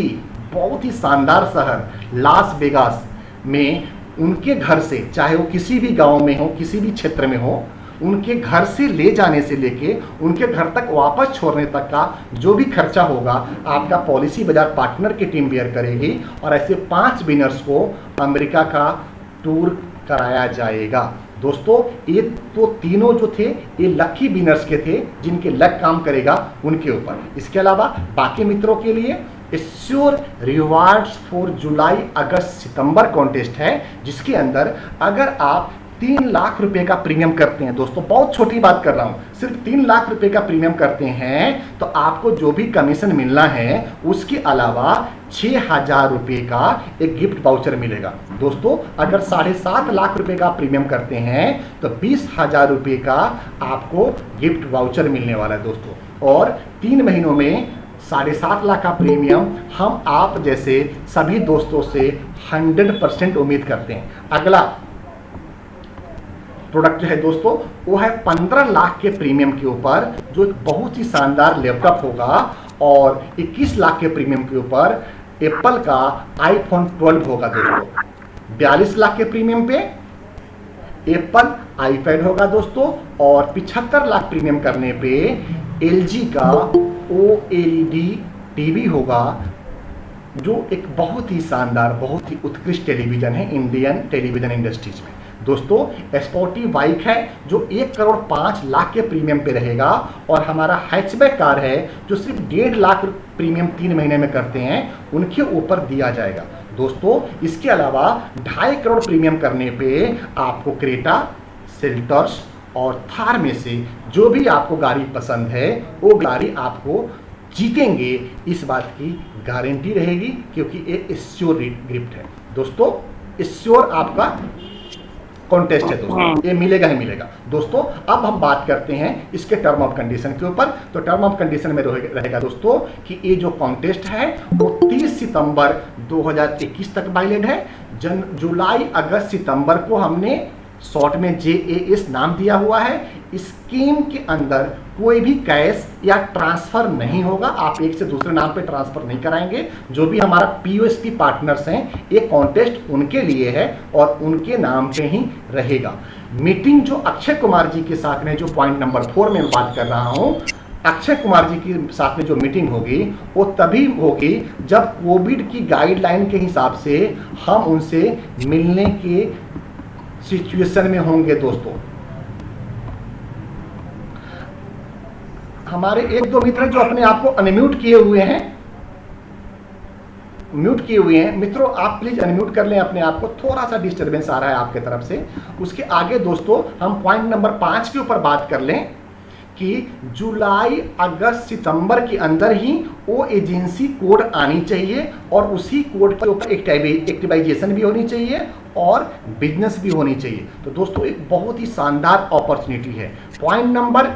S1: ही शानदार शहर लास वेगास में उनके घर से, चाहे वो किसी भी गांव में हो, किसी भी क्षेत्र में हो, उनके घर से ले जाने से लेके उनके घर तक वापस छोड़ने तक का जो भी खर्चा होगा आपका पॉलिसी बाजार पार्टनर की टीम बेयर करेगी और ऐसे 5 विनर्स को अमेरिका का टूर कराया जाएगा। दोस्तों ये तो तीनों जो थे ये लकी विनर्स के थे जिनके लक काम करेगा उनके ऊपर। इसके अलावा बाकी मित्रों के लिए assure rewards for July August September contest है, जिसके अंदर अगर आप 3 लाख रुपए का प्रीमियम करते हैं, दोस्तों बहुत छोटी बात कर रहा हूं, सिर्फ 3 लाख रुपए का प्रीमियम करते हैं तो आपको जो भी कमीशन मिलना है उसके अलावा 6,000 रुपए का एक गिफ्ट वाउचर मिलेगा। दोस्तों अगर 7.5 लाख रुपए का प्रीमियम करते हैं तो 20,000 रुपए का आपको गिफ्ट वाउचर मिलने वाला है दोस्तों। और 3 महीनों में 7.5 लाख का प्रीमियम हम आप जैसे सभी दोस्तों से 100% उम्मीद करते हैं। अगला प्रोडक्ट जो है दोस्तों वो है 15 लाख के प्रीमियम के ऊपर जो एक बहुत ही शानदार लैपटॉप होगा और 21 लाख के प्रीमियम के ऊपर एप्पल का iPhone 12 होगा दोस्तों। 42 लाख के प्रीमियम पे एप्पल आईपैड होगा दोस्तों और 75 लाख प्रीमियम करने पे LG का OLED टीवी होगा जो एक बहुत ही शानदार, बहुत ही उत्कृष्ट टेलीविजन है इंडियन टेलीविजन इंडस्ट्रीज में। दोस्तों स्पोर्टिव बाइक है जो 1,05,00,000 के प्रीमियम पे रहेगा और हमारा हैचबैक कार है जो सिर्फ 1.5 लाख प्रीमियम 3 महीने में करते हैं उनके ऊपर दिया जाएगा। दोस्तों इसके अलावा 2.5 करोड़ प्रीमियम करने पे आपको क्रेटा, सेल्टॉस और थार में से जो भी आपको गाड़ी पसंद है वो गाड़ी आपको जीतेंगे, इस बात की गारंटी रहेगी क्योंकि ये एश्योर गिफ्ट है। दोस्तों एश्योर आपका कॉन्टेस्ट है दोस्तों, ये मिलेगा ही मिलेगा। दोस्तों अब हम बात करते हैं इसके टर्म ऑफ कंडीशन के ऊपर। तो टर्म ऑफ कंडीशन में रहेगा दोस्तों कि ये जो कॉन्टेस्ट है वो 30 सितंबर 2021 तक वैलिड है। जुलाई अगस्त सितंबर को हमने शॉर्ट में JAS नाम दिया हुआ है। स्कीम के अंदर कोई भी कैश या ट्रांसफर नहीं होगा, आप एक से दूसरे नाम पे ट्रांसफर नहीं कराएंगे। जो भी हमारा POSP पार्टनर्स हैं, ये कॉन्टेस्ट उनके लिए है और उनके नाम पे ही रहेगा। मीटिंग जो अक्षय कुमार जी के साथ में, जो पॉइंट नंबर 4 में बात कर रहा हूं, अक्षय कुमार जी के साथ में जो मीटिंग होगी वो तभी होगी जब कोविड की गाइडलाइन के हिसाब से हम उनसे मिलने के सिचुएशन में होंगे। दोस्तों, हमारे एक दो मित्र जो अपने आप को अनम्यूट किए हुए हैं, म्यूट किए हुए हैं, मित्रों आप प्लीज अनम्यूट कर लें अपने आप को, थोड़ा सा डिस्टरबेंस आ रहा है आपके तरफ से। उसके आगे दोस्तों हम पॉइंट नंबर 5 के ऊपर बात कर लें कि जुलाई, अगस्त, सितंबर के अंदर ही वो एजेंसी कोड आनी चाहिए और उसी कोड के ऊपर एक्टिवाइजेशन भी होनी चाहिए और बिजनेस भी होनी चाहिए। तो दोस्तों एक बहुत ही शानदार अपॉर्चुनिटी है। पॉइंट नंबर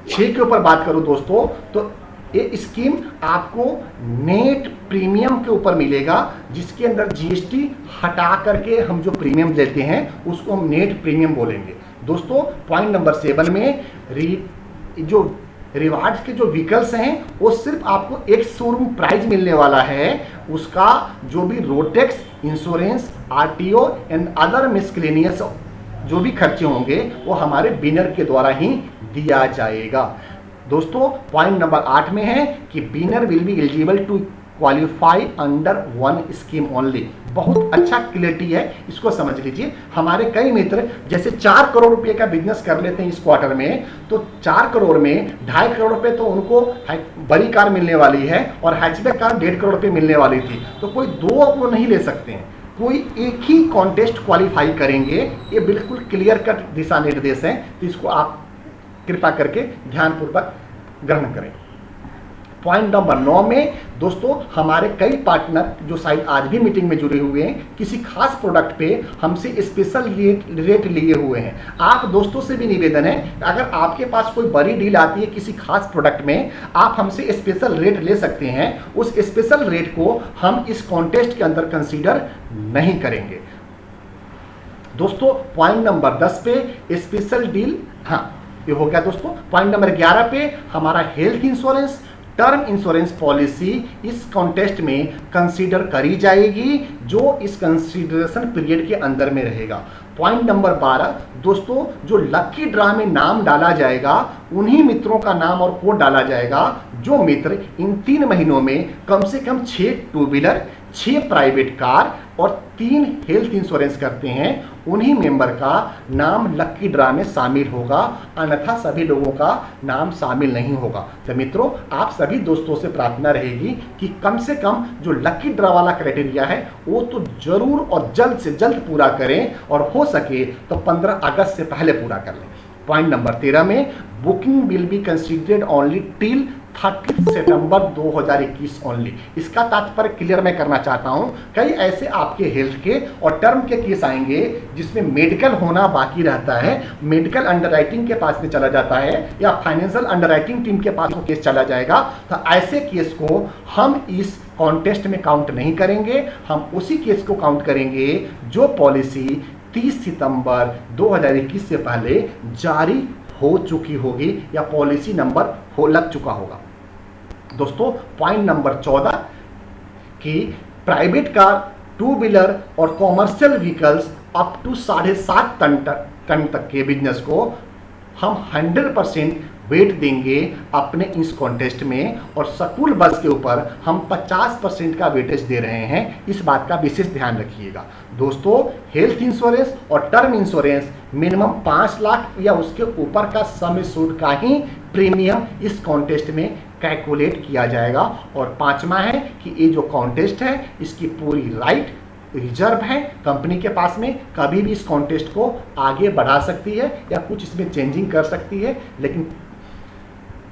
S1: 6 के ऊपर बात करूं दोस्तों, तो ये स्कीम आपको नेट प्रीमियम के ऊपर मिलेगा, जिसके अंदर GST हटा करके हम जो प्रीमियम लेते हैं उसको हम नेट प्रीमियम बोलेंगे। दोस्तों पॉइंट नंबर 7 में जो रिवार्ड्स के जो व्हीकल्स हैं वो सिर्फ आपको एक शोरूम प्राइस मिलने वाला है, उसका जो भी road tax, insurance, RTO and other miscellaneous जो भी खर्चे होंगे वो हमारे विनर के द्वारा ही दिया जाएगा। दोस्तों पॉइंट नंबर 8 में है कि winner will be eligible to qualify under one scheme only. बहुत अच्छा क्लियरिटी है, इसको समझ लीजिए। हमारे कई मित्र जैसे 4 करोड़ रुपए का बिजनेस कर लेते हैं इस क्वार्टर में, तो 4 करोड़ में 2.5 करोड़ रुपए तो उनको बड़ी कार मिलने वाली है और हैचबैक कार 1.5 करोड़ रुपए मिलने वाली थी, तो कोई दो वो नहीं ले सकते हैं, कोई एक ही कॉन्टेस्ट क्वालिफाई करेंगे। ये बिल्कुल क्लियर कट दिशा निर्देश है, तो इसको आप कृपा करके ध्यानपूर्वक ग्रहण करें। पॉइंट नंबर 9 में दोस्तों हमारे कई पार्टनर जो शायद आज भी मीटिंग में जुड़े हुए हैं, किसी खास प्रोडक्ट पे हमसे स्पेशल रेट लिए हुए हैं। आप दोस्तों से भी निवेदन है, अगर आपके पास कोई बड़ी डील आती है किसी खास प्रोडक्ट में, आप हमसे स्पेशल रेट ले सकते हैं। उस स्पेशल रेट को हम इस कॉन्टेस्ट के अंदर कंसीडर नहीं करेंगे। दोस्तों पॉइंट नंबर 10 पे स्पेशल डील, हाँ ये हो गया दोस्तों। पॉइंट नंबर 11 पे हमारा health insurance, term insurance policy इस कॉन्टेस्ट में कंसीडर करी जाएगी, जो इस कंसीडरेशन पीरियड के अंदर में रहेगा। पॉइंट नंबर 12 दोस्तों, जो लकी ड्रा में नाम डाला जाएगा उन्हीं मित्रों का नाम और कोड डाला जाएगा जो मित्र इन 3 महीनों में कम से कम 6 टू व्हीलर, 6 प्राइवेट कार और 3 हेल्थ इंश्योरेंस करते हैं, उन्हीं मेंबर का नाम लकी ड्रा में शामिल होगा, अन्यथा सभी लोगों का नाम शामिल नहीं होगा। तो मित्रों आप सभी दोस्तों से प्रार्थना रहेगी कि कम से कम जो लकी ड्रा वाला क्राइटेरिया है वो तो जरूर और जल्द से जल्द पूरा करें और हो सके तो 15 अगस्त से पहले पूरा कर लें। पॉइंट नंबर 13 में booking will be considered only till 30 September 2021 only. इसका तात्पर्य क्लियर मैं करना चाहता हूं, कई ऐसे आपके हेल्थ के और टर्म के केस आएंगे जिसमें मेडिकल होना बाकी रहता है, मेडिकल अंडरराइटिंग के पास में चला जाता है या फाइनेंशियल अंडरराइटिंग टीम के पास वो केस चला जाएगा, तो ऐसे केस को हम इस कॉन्टेस्ट में काउंट नहीं करेंगे। हम उसी केस को काउंट करेंगे जो पॉलिसी 30 सितंबर 2021 से पहले जारी हो चुकी होगी या पॉलिसी नंबर लग चुका होगा। दोस्तों पॉइंट नंबर 14 कि प्राइवेट कार, टू व्हीलर और commercial vehicles up to 7.5 ton तक के बिजनेस को हम 100% वेट देंगे अपने इस कॉन्टेस्ट में, और स्कूल बस के ऊपर हम 50% का वेटेज दे रहे हैं। इस बात का विशेष ध्यान रखिएगा। दोस्तों हेल्थ इंश्योरेंस और टर्म इंश्योरेंस मिनिमम 5 लाख या उसके ऊपर का सम एश्योर्ड का ही प्रीमियम इस कॉन्टेस्ट में कैलकुलेट किया जाएगा। और 5वां है कि ये जो कॉन्टेस्ट है इसकी पूरी राइट रिजर्व है कंपनी के पास में, कभी भी इस कॉन्टेस्ट को आगे बढ़ा सकती है या कुछ इसमें चेंजिंग कर सकती है, लेकिन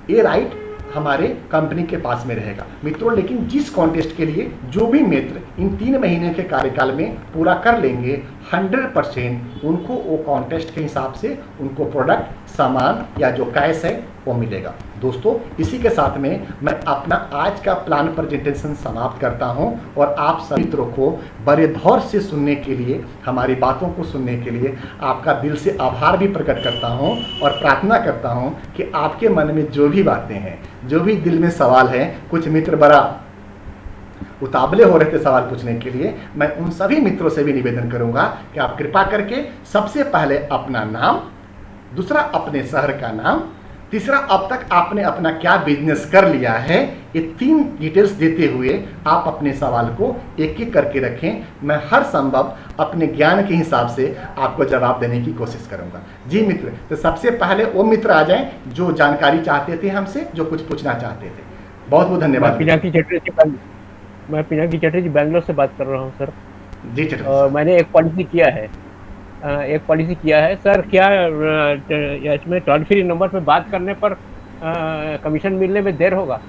S1: ये राइट हमारे कंपनी के पास में रहेगा। मित्रों लेकिन जिस कॉन्टेस्ट के लिए जो भी मित्र इन 3 महीने के कार्यकाल में पूरा कर लेंगे 100% उनको वो कॉन्टेस्ट के हिसाब से उनको प्रोडक्ट, सामान या जो कैश है वो मिलेगा। दोस्तों, इसी के साथ में मैं अपना आज का प्लान प्रेजेंटेशन समाप्त करता हूं और आप सभी मित्रों को बड़े धौर से सुनने के लिए, हमारी बातों को सुनने के लिए आपका दिल से आभार भी प्रकट करता हूं और प्रार्थना करता हूं कि आपके मन में जो भी बातें हैं, जो भी दिल में सवाल है, कुछ मित्र बड़ा उतावले हो रहे थे सवाल पूछने के लिए, मैं उन सभी मित्रों से भी निवेदन करूंगा कि आप कृपा करके सबसे पहले अपना नाम, दूसरा अपने शहर का नाम, तीसरा अब तक आपने अपना क्या बिजनेस कर लिया है, ये 3 डिटेल्स देते हुए आप अपने सवाल को एक एक करके रखें। मैं हर संभव अपने ज्ञान के हिसाब से आपको जवाब देने की कोशिश करूंगा। जी मित्र, तो सबसे पहले वो मित्र आ जाएं जो जानकारी चाहते थे हमसे, जो कुछ पूछना चाहते थे। बहुत बहुत धन्यवाद।
S4: मैं पिनाकी चटर्जी बैंगलोर से बात कर रहा हूँ सर।
S1: जी चटर्जी,
S4: मैंने एक पॉलिसी किया है सर। क्या इसमें टोल फ्री नंबर पे बात करने पर कमीशन मिलने में देर होगा?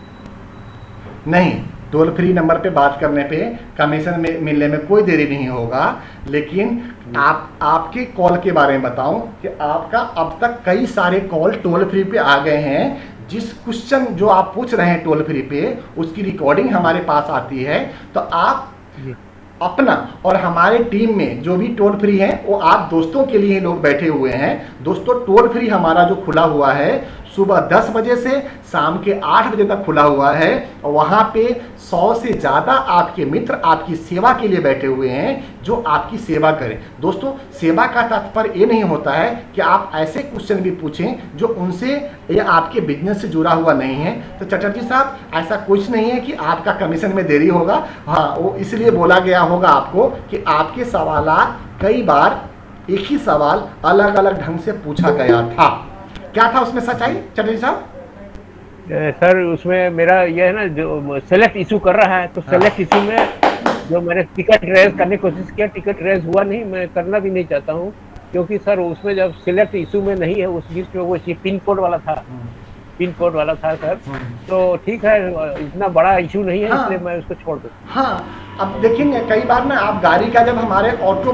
S1: नहीं, टोल फ्री नंबर पे बात करने पे कमीशन मिलने में कोई देरी नहीं होगा। लेकिन आपके कॉल के बारे में बताऊं कि आपका अब तक कई सारे कॉल टोल फ्री पे आ गए हैं। जिस क्वेश्चन जो आप पूछ रहे हैं टोल फ्री पे, उसकी रिकॉर्डिंग हमारे पास आती है। तो आप अपना और हमारे टीम में जो भी टोल फ्री है वो आप दोस्तों के लिए लोग बैठे हुए हैं। दोस्तों, टोल फ्री हमारा जो खुला हुआ है सुबह 10 बजे से शाम के 8 बजे तक खुला हुआ है और वहाँ पे 100 से ज़्यादा आपके मित्र आपकी सेवा के लिए बैठे हुए हैं जो आपकी सेवा करें। दोस्तों, सेवा का तात्पर्य ये नहीं होता है कि आप ऐसे क्वेश्चन भी पूछें जो उनसे या आपके बिजनेस से जुड़ा हुआ नहीं है। तो चटर्जी साहब, ऐसा कुछ नहीं है कि आपका कमीशन में देरी होगा। हाँ, वो इसलिए बोला गया होगा आपको कि आपके सवालात कई बार एक ही सवाल अलग अलग ढंग से पूछा गया था। क्या था उसमें सच्चाई चटर्जी साहब?
S4: सर, उसमें मेरा यह है ना, जो सेलेक्ट इशू कर रहा है, तो सेलेक्ट इशू में जो मैंने टिकट रेज करने की कोशिश किया, टिकट रेज हुआ नहीं। मैं करना भी नहीं चाहता हूँ क्योंकि सर उसमें जब सिलेक्ट इशू में नहीं है उस लिस्ट में, वो पिन कोड वाला था सर। तो ठीक है, इतना बड़ा इशू नहीं है। हाँ, इसलिए मैं उसको छोड़ दूँ।
S1: हाँ, अब देखेंगे कई बार ना आप गाड़ी का जब हमारे ऑटो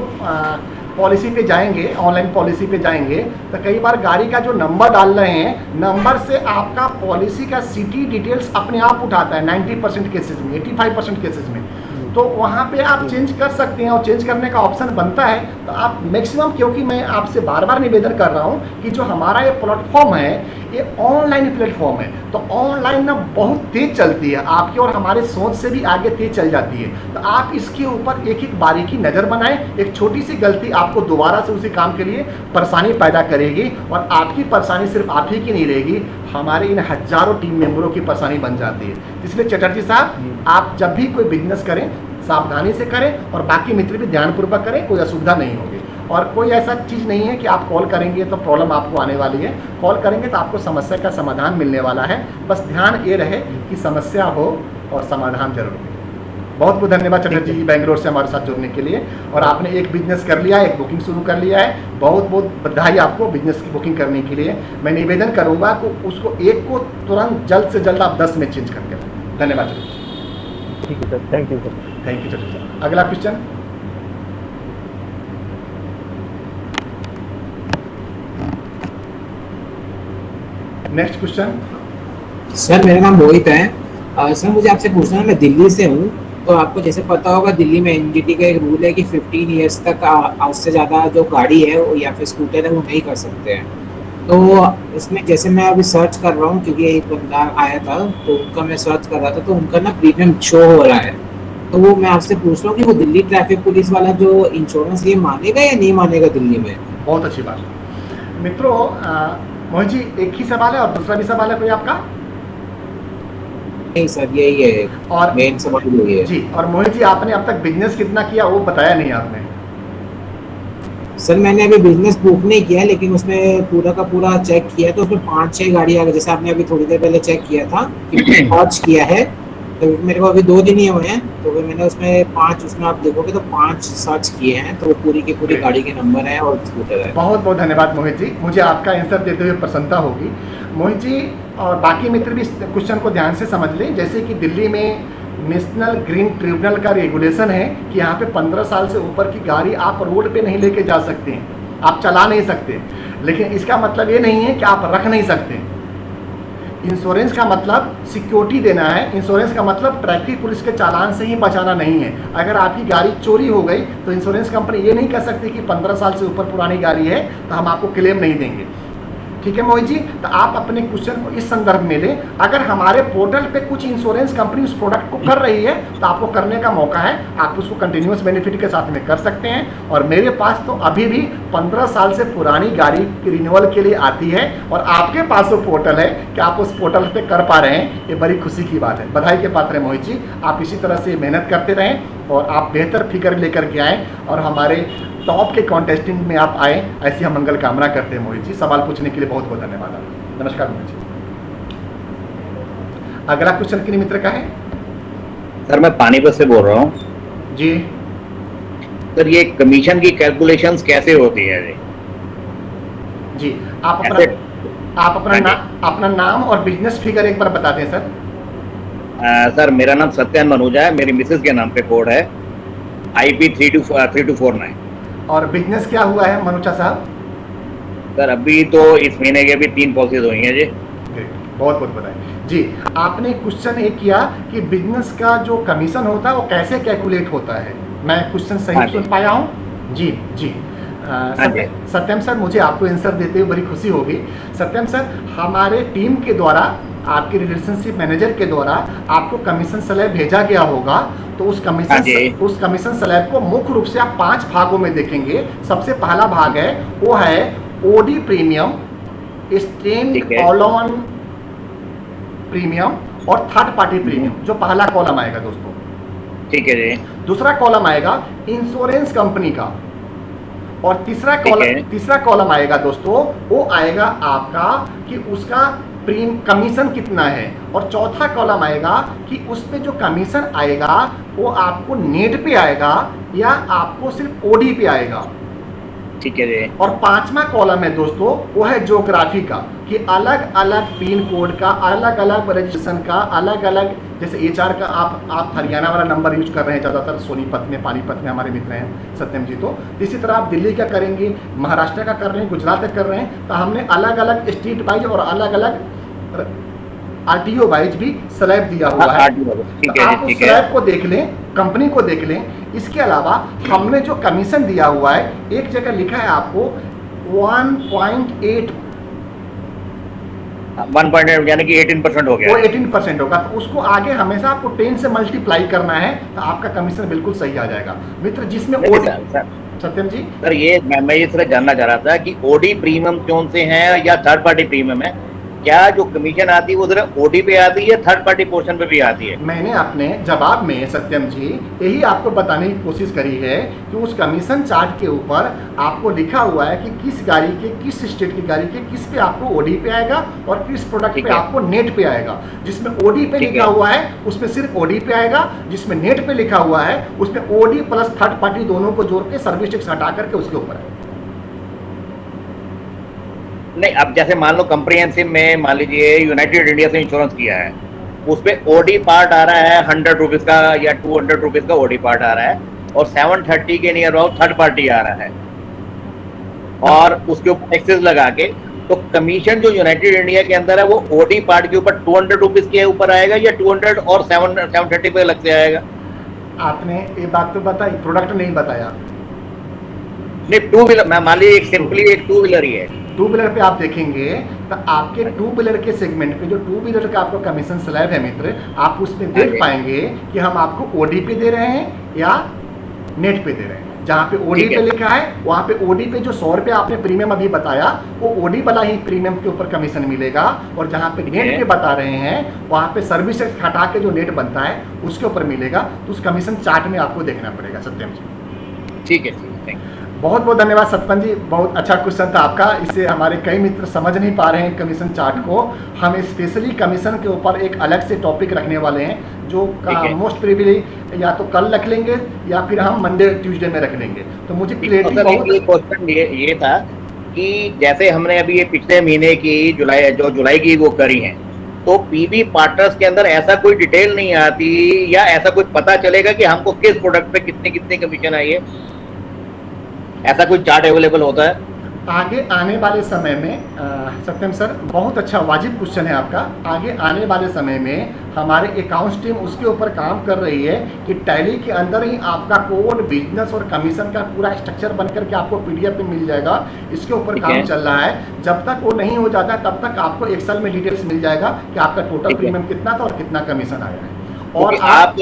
S1: पॉलिसी पे जाएंगे, ऑनलाइन पॉलिसी पे जाएंगे, तो कई बार गाड़ी का जो नंबर डाल रहे हैं, नंबर से आपका पॉलिसी का सिटी डिटेल्स अपने आप उठाता है 90% केसेस में, 85% केसेस में। तो वहाँ पे आप चेंज कर सकते हैं और चेंज करने का ऑप्शन बनता है। तो आप मैक्सिमम, क्योंकि मैं आपसे बार बार निवेदन कर रहा हूँ कि जो हमारा ये प्लेटफॉर्म है ये ऑनलाइन प्लेटफॉर्म है, तो ऑनलाइन ना बहुत तेज चलती है, आपकी और हमारे सोच से भी आगे तेज चल जाती है। तो आप इसके ऊपर एक एक बारीकी नज़र बनाएं। एक छोटी सी गलती आपको दोबारा से उसी काम के लिए परेशानी पैदा करेगी और आपकी परेशानी सिर्फ आप ही की नहीं रहेगी, हमारे इन हजारों टीम मेंबरों की परेशानी बन जाती है। इसलिए चटर्जी साहब, आप जब भी कोई बिजनेस करें सावधानी से करें और बाकी मित्र भी ध्यानपूर्वक करें, कोई असुविधा नहीं होगी। और कोई ऐसा चीज़ नहीं है कि आप कॉल करेंगे तो प्रॉब्लम आपको आने वाली है। कॉल करेंगे तो आपको समस्या का समाधान मिलने वाला है। बस ध्यान ये रहे कि समस्या हो और समाधान जरूर मिले। बहुत बहुत धन्यवाद चटर्जी जी, बेंगलोर से हमारे साथ जुड़ने के लिए। और आपने एक बिजनेस कर लिया है, एक बुकिंग शुरू कर लिया है। बहुत बहुत बधाई आपको बिजनेस की बुकिंग करने के लिए। मैं निवेदन करूँगा कि उसको एक को तुरंत जल्द से जल्द आप 10 में चेंज करके दें। धन्यवाद चटर्जी।
S4: ठीक है sir, thank you sir.
S1: Thank you Chatterjee साहब। अगला क्वेश्चन। Next question.
S5: सर, मेरा नाम मोहित है। सर, मुझे आपसे पूछना है, मैं दिल्ली से हूँ। तो आपको जैसे पता होगा, दिल्ली में एनजीटी का एक रूल है कि 15 ईयर्स तक उससे ज़्यादा जो गाड़ी है वो या फिर स्कूटर है वो नहीं कर सकते हैं। तो इसमें जैसे मैं अभी सर्च कर रहा हूँ, क्योंकि एक बंदा आया था तो उनका मैं सर्च कर रहा था, तो उनका ना प्रीमियम शो हो रहा है। तो वो मैं आपसे पूछ रहा हूँ कि वो दिल्ली ट्रैफिक पुलिस वाला जो इंश्योरेंस ये मानेगा या नहीं मानेगा दिल्ली में?
S1: बहुत अच्छी बात मित्रों। मोहित जी, एक ही सवाल है और दूसरा भी सवाल है कोई आपका?
S5: नहीं सर, यही है और मेन सवाल यही है
S1: जी। और मोहित जी, आपने अब तक बिजनेस कितना किया वो बताया नहीं आपने।
S5: सर, मैंने अभी बिजनेस बुक नहीं किया, लेकिन उसमें पूरा का पूरा चेक किया तो उसमें 5-6 गाड़ियाँ, जैसे आपने अभी थोड़ी देर पहले चेक किया था कि सर्च किया है, तो मेरे को अभी 2 दिन ही हुए हैं। तो मैंने उसमें 5, उसमें आप देखोगे तो 5 सर्च किए हैं, तो वो पूरी की पूरी गाड़ी के नंबर है और स्कूटर है।
S1: बहुत बहुत धन्यवाद मोहित जी, मुझे आपका आंसर देते हुए प्रसन्नता होगी। मोहित जी और बाकी मित्र भी इस क्वेश्चन को ध्यान से समझ लें। जैसे कि दिल्ली में नेशनल ग्रीन ट्रिब्यूनल का रेगुलेशन है कि यहाँ पे 15 साल से ऊपर की गाड़ी आप रोड पे नहीं लेके जा सकते हैं, आप चला नहीं सकते। लेकिन इसका मतलब ये नहीं है कि आप रख नहीं सकते। इंश्योरेंस का मतलब सिक्योरिटी देना है। इंश्योरेंस का मतलब ट्रैफिक पुलिस के चालान से ही बचाना नहीं है। अगर आपकी गाड़ी चोरी हो गई तो इंश्योरेंस कंपनी ये नहीं कह सकती कि 15 साल से ऊपर पुरानी गाड़ी है तो हम आपको क्लेम नहीं देंगे। ठीक है मोहित जी, तो आप अपने क्वेश्चन को इस संदर्भ में लें। अगर हमारे पोर्टल पे कुछ इंश्योरेंस कंपनी उस प्रोडक्ट को कर रही है तो आपको करने का मौका है, आप उसको कंटिन्यूस बेनिफिट के साथ में कर सकते हैं। और मेरे पास तो अभी भी 15 साल से पुरानी गाड़ी की रिन्यूअल के लिए आती है और आपके पास वो पोर्टल है कि आप उस पोर्टल पे कर पा रहे हैं, ये बड़ी खुशी की बात है। बधाई के पात्र हैं मोहित जी, आप इसी तरह से मेहनत करते रहें और आप बेहतर फिगर लेकर के आएँ और हमारे टॉप के कॉन्टेस्टेंट में आप आए, ऐसी हम मंगल कामना करते हैं मोहित जी। सवाल पूछने के लिए बहुत बहुत धन्यवाद आपका। नमस्कार मोहित जी। अगला क्वेश्चन किन मित्र का है?
S6: सर मैं पानीपत से बोल रहा हूँ
S1: जी
S6: सर, ये कमीशन की कैलकुलेशंस कैसे होती है
S1: जी, आप अपना नाम और बिजनेस फिगर एक बार बता दें सर।
S6: सर मेरा नाम सत्यन मनुजा है, मेरी मिसेस के नाम पे कोड है IP 3249।
S1: और बिजनेस क्या हुआ है मनुजा साहब?
S6: सर अभी तो इस महीने के भी 3 पॉलिसीज हुई हैं जी।
S1: बहुत बहुत बधाई जी। आपने क्वेश्चन एक किया कि बिजनेस का जो कमीशन होता है वो कैसे कैलकुलेट होता है। मैं क्वेश्चन सही सुन पाया हूँ? जी जी। सत्यम सर, मुझे आपको आंसर देते हुए बड़ी खुशी होगी। सत्यम सर, हमारे टीम के द्वारा, आपके रिलेशनशिप मैनेजर के द्वारा आपको कमीशन स्लैब भेजा गया होगा। तो उस कमीशन स्लैब को मुख्य रूप से आप 5 भागों में देखेंगे। सबसे पहला भाग है वो है OD premium, standalone premium और थर्ड पार्टी प्रीमियम, जो पहला कॉलम आएगा दोस्तों।
S6: ठीक है जी।
S1: दूसरा कॉलम आएगा इंश्योरेंस कंपनी का और तीसरा कॉलम आएगा दोस्तों, वो आएगा आपका कि उसका कमीशन कितना है। और चौथा कॉलम आएगा कि उस पे जो कमीशन आएगा वो आपको नेट पे आएगा या आपको सिर्फ ओडी पे आएगा।
S6: ठीक है जी। और
S1: 5वां कॉलम है दोस्तों, वो है ज्योग्राफी का, कि अलग अलग पिन कोड का, अलग अलग रजिस्ट्रेशन का, अलग अलग, जैसे HR का आप हरियाणा वाला नंबर यूज कर रहे हैं ज़्यादातर, सोनीपत में, पानीपत में हमारे मित्र हैं सत्यम जी। तो इसी तरह आप दिल्ली का करेंगे, महाराष्ट्र का कर रहे हैं, गुजरात का कर रहे हैं, तो हमने अलग अलग स्टेट वाइज और अलग अलग RTO वाइज भी स्लैब दिया हुआ है। तो आप उस स्लैब को देख लें, कंपनी को देख लें। इसके अलावा हमने जो कमीशन दिया हुआ है, एक जगह लिखा है आपको 1.8
S6: यानी कि 18% हो गया।
S1: वो 18% होगा, तो उसको आगे हमेशा आपको 10 से मल्टीप्लाई करना है, तो आपका कमीशन बिल्कुल सही आ जाएगा मित्र। जिसमें सत्यम जी
S6: सर, ये मैं ये सिर्फ जानना चाह रहा था कि ओडी प्रीमियम कौन से हैं या थर्ड पार्टी प्रीमियम है? क्या जो कमीशन आती है वो सिर्फ ओडी पे आती है, थर्ड पार्टी पोर्शन पे भी आती है?
S1: मैंने अपने जवाब में सत्यम जी यही आपको बताने की कोशिश करी है कि उस कमीशन चार्ट के ऊपर आपको लिखा हुआ है कि किस गाड़ी के, किस स्टेट की गाड़ी के किस पे आपको ओडी पे आएगा और किस प्रोडक्ट पे आपको नेट पे आएगा। जिसमें ओडी पे लिखा हुआ है उसमें सिर्फ ओडी पे आएगा, जिसमें नेट पे लिखा हुआ है उसमें ओडी प्लस थर्ड पार्टी दोनों को जोड़ के सर्विस टैक्स हटा करके उसके ऊपर है।
S6: नहीं, अब जैसे मान लो कंप्रिहेंसिव में मान लीजिए यूनाइटेड इंडिया से इंश्योरेंस किया है, उस पे ओडी पार्ट आ रहा है 100 रुपीज का या 200 रुपीज का ओडी पार्ट आ रहा है और 730 के नियर अबाउट थर्ड पार्टी आ रहा है और उसके ऊपर टैक्सेस लगा के, तो कमीशन जो यूनाइटेड इंडिया के अंदर है वो ओडी पार्ट के ऊपर 200 रुपीज के ऊपर आएगा या 200 और 730 पे अलग से आएगा?
S1: आपने ये बात तो बताई, प्रोडक्ट नहीं बताया।
S6: नहीं, टू व्हीलर, मैं मान लीजिए एक सिंपली एक 2 व्हीलर ही है।
S1: 2 व्हीलर पे आप देखेंगे तो आपके 2 व्हीलर के सेगमेंट पे जो 2 व्हीलर का आपको कमीशन स्लैब है मित्र, आप उसमें देख पाएंगे कि हम आपको ओडी पे दे रहे हैं या नेट पे दे रहे हैं। जहाँ पे ओडी पे लिखा है वहाँ पे ओडी पे जो 100 रुपये आपने प्रीमियम अभी बताया वो ओडी वाला ही प्रीमियम के ऊपर कमीशन मिलेगा, और जहाँ पे नेट पे बता रहे हैं वहाँ पे सर्विस टैक्स हटा के जो नेट बनता है उसके ऊपर मिलेगा। तो उस कमीशन चार्ट में आपको देखना पड़ेगा सत्यम जी।
S6: ठीक है, थैंक यू।
S1: बहुत बहुत धन्यवाद सत्यम जी, बहुत अच्छा क्वेश्चन था आपका। इससे हमारे कई मित्र समझ नहीं पा रहे हैं कमीशन चार्ट को। हम स्पेशली कमीशन के ऊपर एक अलग से टॉपिक रखने वाले हैं, जो मोस्ट प्रीबली या तो कल रख लेंगे या फिर हम मंडे ट्यूसडे में रख लेंगे। तो मुझे
S6: क्वेश्चन ये था कि जैसे हमने अभी ये पिछले महीने की जुलाई की वो करी है, तो पीबी पार्टनर्स के अंदर ऐसा कोई डिटेल नहीं आती या ऐसा कुछ पता चलेगा कि हमको किस प्रोडक्ट पे कितनी कितनी कमीशन आई है? ऐसा कोई चार्ट अवेलेबल होता है?
S1: आगे आने वाले समय में सत्यम सर, बहुत अच्छा वाजिब क्वेश्चन है आपका। आगे आने वाले समय में हमारे अकाउंट्स टीम उसके ऊपर काम कर रही है कि टैली के अंदर ही आपका कोड, बिजनेस और कमीशन का पूरा स्ट्रक्चर बन करके आपको पीडीएफ में मिल जाएगा। इसके ऊपर काम चल रहा है। जब तक वो नहीं हो जाता तब तक आपको एक्सेल में डिटेल्स मिल जाएगा कि आपका टोटल प्रीमियम कितना था और कितना कमीशन आया है। और आप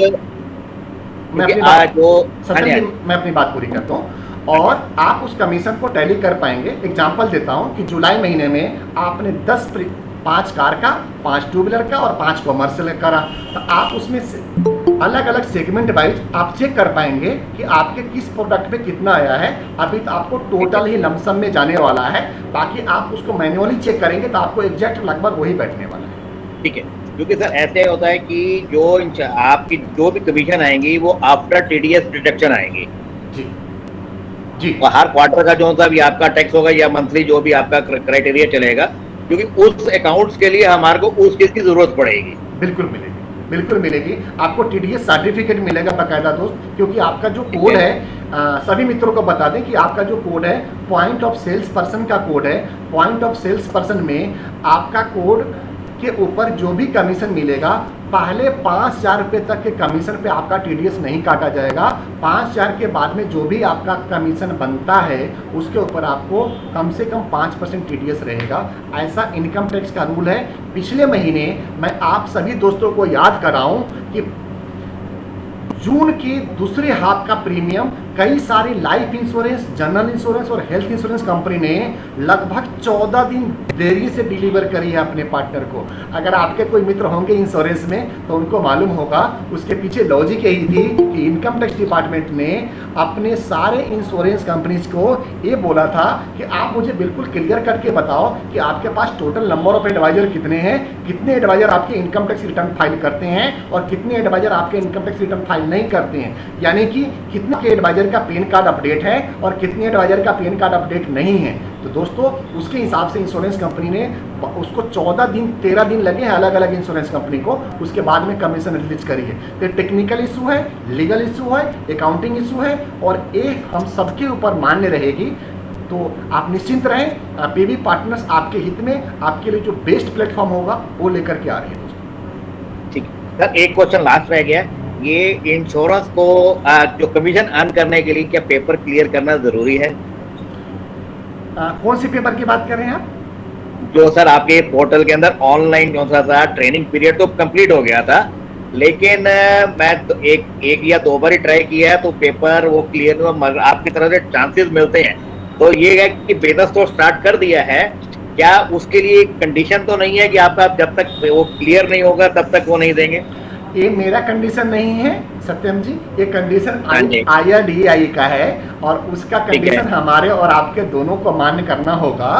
S1: मैं अपनी बात पूरी करता हूँ। और आप उस कमीशन को टैली कर पाएंगे। एग्जांपल देता हूं कि जुलाई महीने में आपने 5 कार का, 5 टू व्हीलर का और 5 कॉमर्शियल करा, तो आप उसमें से अलग अलग सेगमेंट वाइज आप चेक कर पाएंगे कि आपके किस प्रोडक्ट पे कितना आया है। अभी तो आपको टोटल ही लमसम में जाने वाला है, बाकी आप उसको मैन्युअली चेक करेंगे तो आपको एग्जैक्ट लगभग वही बैठने वाला है।
S6: ठीक है, क्योंकि सर ऐसे होता है कि जो आपकी जो भी कमीशन आएंगी वो आफ्टर टीडीएस डिडक्शन आएंगी जी। और हर क्वार्टर का जो सा भी आपका टैक्स होगा या मंथली जो भी आपका क्राइटेरिया चलेगा, क्योंकि उस अकाउंट्स के लिए हमारे को उस चीज की जरूरत पड़ेगी।
S1: बिल्कुल मिलेगी। आपको टीडीएस सर्टिफिकेट मिलेगा बाकायदा दोस्त, क्योंकि आपका जो कोड है, सभी मित्रों को बता दें कि आपका जो कोड है पॉइंट ऑफ सेल्स पर्सन का कोड है। पॉइंट ऑफ सेल्स पर्सन में आपका कोड के ऊपर जो भी कमीशन मिलेगा, पहले 5,000 रुपये तक के कमीशन पे आपका टीडीएस नहीं काटा जाएगा। 5,000 के बाद में जो भी आपका कमीशन बनता है उसके ऊपर आपको कम से कम 5% टीडीएस रहेगा। ऐसा इनकम टैक्स का रूल है। पिछले महीने मैं आप सभी दोस्तों को याद कराऊं कि जून की दूसरे हाफ का प्रीमियम कई सारी लाइफ इंश्योरेंस, जनरल इंश्योरेंस और हेल्थ इंश्योरेंस कंपनी ने लगभग 14 दिन देरी से डिलीवर करी है अपने पार्टनर को। अगर आपके कोई मित्र होंगे इंश्योरेंस में तो उनको मालूम होगा उसके पीछे लॉजिक यही थी कि इनकम टैक्स डिपार्टमेंट ने अपने सारे इंश्योरेंस कंपनीज को ये बोला था कि आप मुझे बिल्कुल क्लियर करके बताओ कि आपके पास टोटल नंबर ऑफ एडवाइजर कितने हैं, कितने एडवाइजर आपके इनकम टैक्स रिटर्न फाइल करते हैं और कितने एडवाइजर आपके इनकम टैक्स रिटर्न फाइल नहीं करते हैं। यानी कि कितने के एडवाइजर का पैन कार्ड अपडेट है और कितने एडवाइजर का पैन कार्ड अपडेट नहीं है। तो दोस्तों उसके हिसाब से इंश्योरेंस कंपनी ने उसको 13 दिन लगे हैं अलग अलग इंश्योरेंस कंपनी को, उसके बाद में कमीशन रिलीज करी है। तो टेक्निकल इशू है, लीगल इशू है, अकाउंटिंग इशू है और ये हम सबके ऊपर मान्य रहेगी। तो आप निश्चिंत रहें, पीवी पार्टनर्स आपके हित में आपके लिए जो बेस्ट प्लेटफॉर्म होगा वो लेकर के आ रही है दोस्तों।
S6: ठीक है सर, एक क्वेश्चन लास्ट रह गया, ये इंश्योरेंस को जो कमीशन अर्न करने के लिए क्या पेपर क्लियर करना जरूरी है?
S1: कौन सी पेपर की बात कर रहे हैं आप?
S6: जो सर आपके पोर्टल के अंदर ऑनलाइन जो सा ट्रेनिंग पीरियड तो कंप्लीट हो गया था, लेकिन मैं तो एक या 2 बार ही ट्राई किया है तो पेपर वो क्लियर हुआ, मगर आपकी तरफ से चांसेस मिलते हैं। तो ये है कि बिजनेस तो स्टार्ट कर दिया है, क्या उसके लिए कंडीशन तो नहीं है कि आपका जब तक वो क्लियर नहीं होगा तब तक वो नहीं देंगे?
S1: ये मेरा कंडीशन नहीं है सत्यम जी, ये कंडीशन IRDAI का है और उसका कंडीशन हमारे और आपके दोनों को मान्य करना होगा।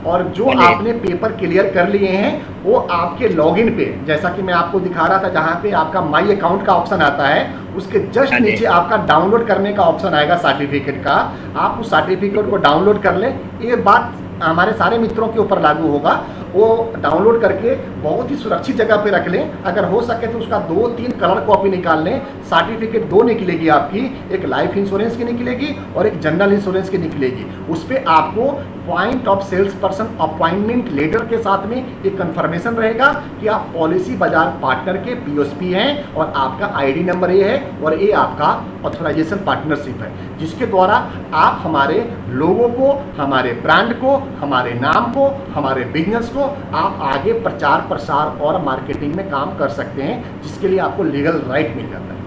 S1: और जो आपने पेपर क्लियर कर लिए हैं वो आपके लॉगिन पे, जैसा कि मैं आपको दिखा रहा था जहाँ पे आपका माई अकाउंट का ऑप्शन आता है, उसके जस्ट नीचे आपका डाउनलोड करने का ऑप्शन आएगा सर्टिफिकेट का। आप उस सर्टिफिकेट को डाउनलोड कर लें। ये बात हमारे सारे मित्रों के ऊपर लागू होगा। वो डाउनलोड करके बहुत ही सुरक्षित जगह पे रख लें। अगर हो सके तो उसका 2-3 कलर कॉपी निकाल लें। सर्टिफिकेट 2 निकलेगी आपकी, एक लाइफ इंश्योरेंस की निकलेगी और एक जनरल इंश्योरेंस की निकलेगी। उस पर आपको point of sales person appointment letter के साथ में एक कंफर्मेशन रहेगा कि आप पॉलिसी बाजार पार्टनर के POSP हैं और आपका ID नंबर ये है और ये आपका ऑथराइजेशन पार्टनरशिप है, जिसके द्वारा आप हमारे लोगों को, हमारे ब्रांड को, हमारे नाम को, हमारे बिजनेस को आप आगे प्रचार प्रसार और मार्केटिंग में काम कर सकते हैं, जिसके लिए आपको लीगल राइट मिल जाता है।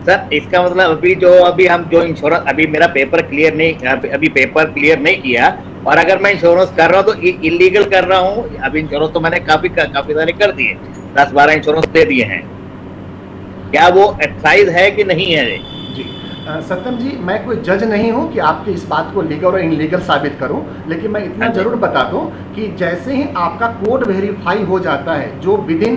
S6: सर इसका मतलब अभी हम जो इंश्योरेंस, अभी मेरा पेपर क्लियर नहीं किया और अगर मैं इंश्योरेंस कर रहा हूँ तो इलीगल कर रहा हूँ। अभी इंश्योरेंस तो मैंने काफी सारे कर दिए, 10-12 इंश्योरेंस दे दिए हैं, क्या वो एक्साइज है कि नहीं है?
S1: जी सत्यम जी, मैं कोई जज नहीं हूं कि आपकी इस बात को लीगल और इनलीगल साबित करूं, लेकिन मैं इतना जरूर बता दूं कि जैसे ही आपका कोड वेरीफाई हो जाता है, जो विदिन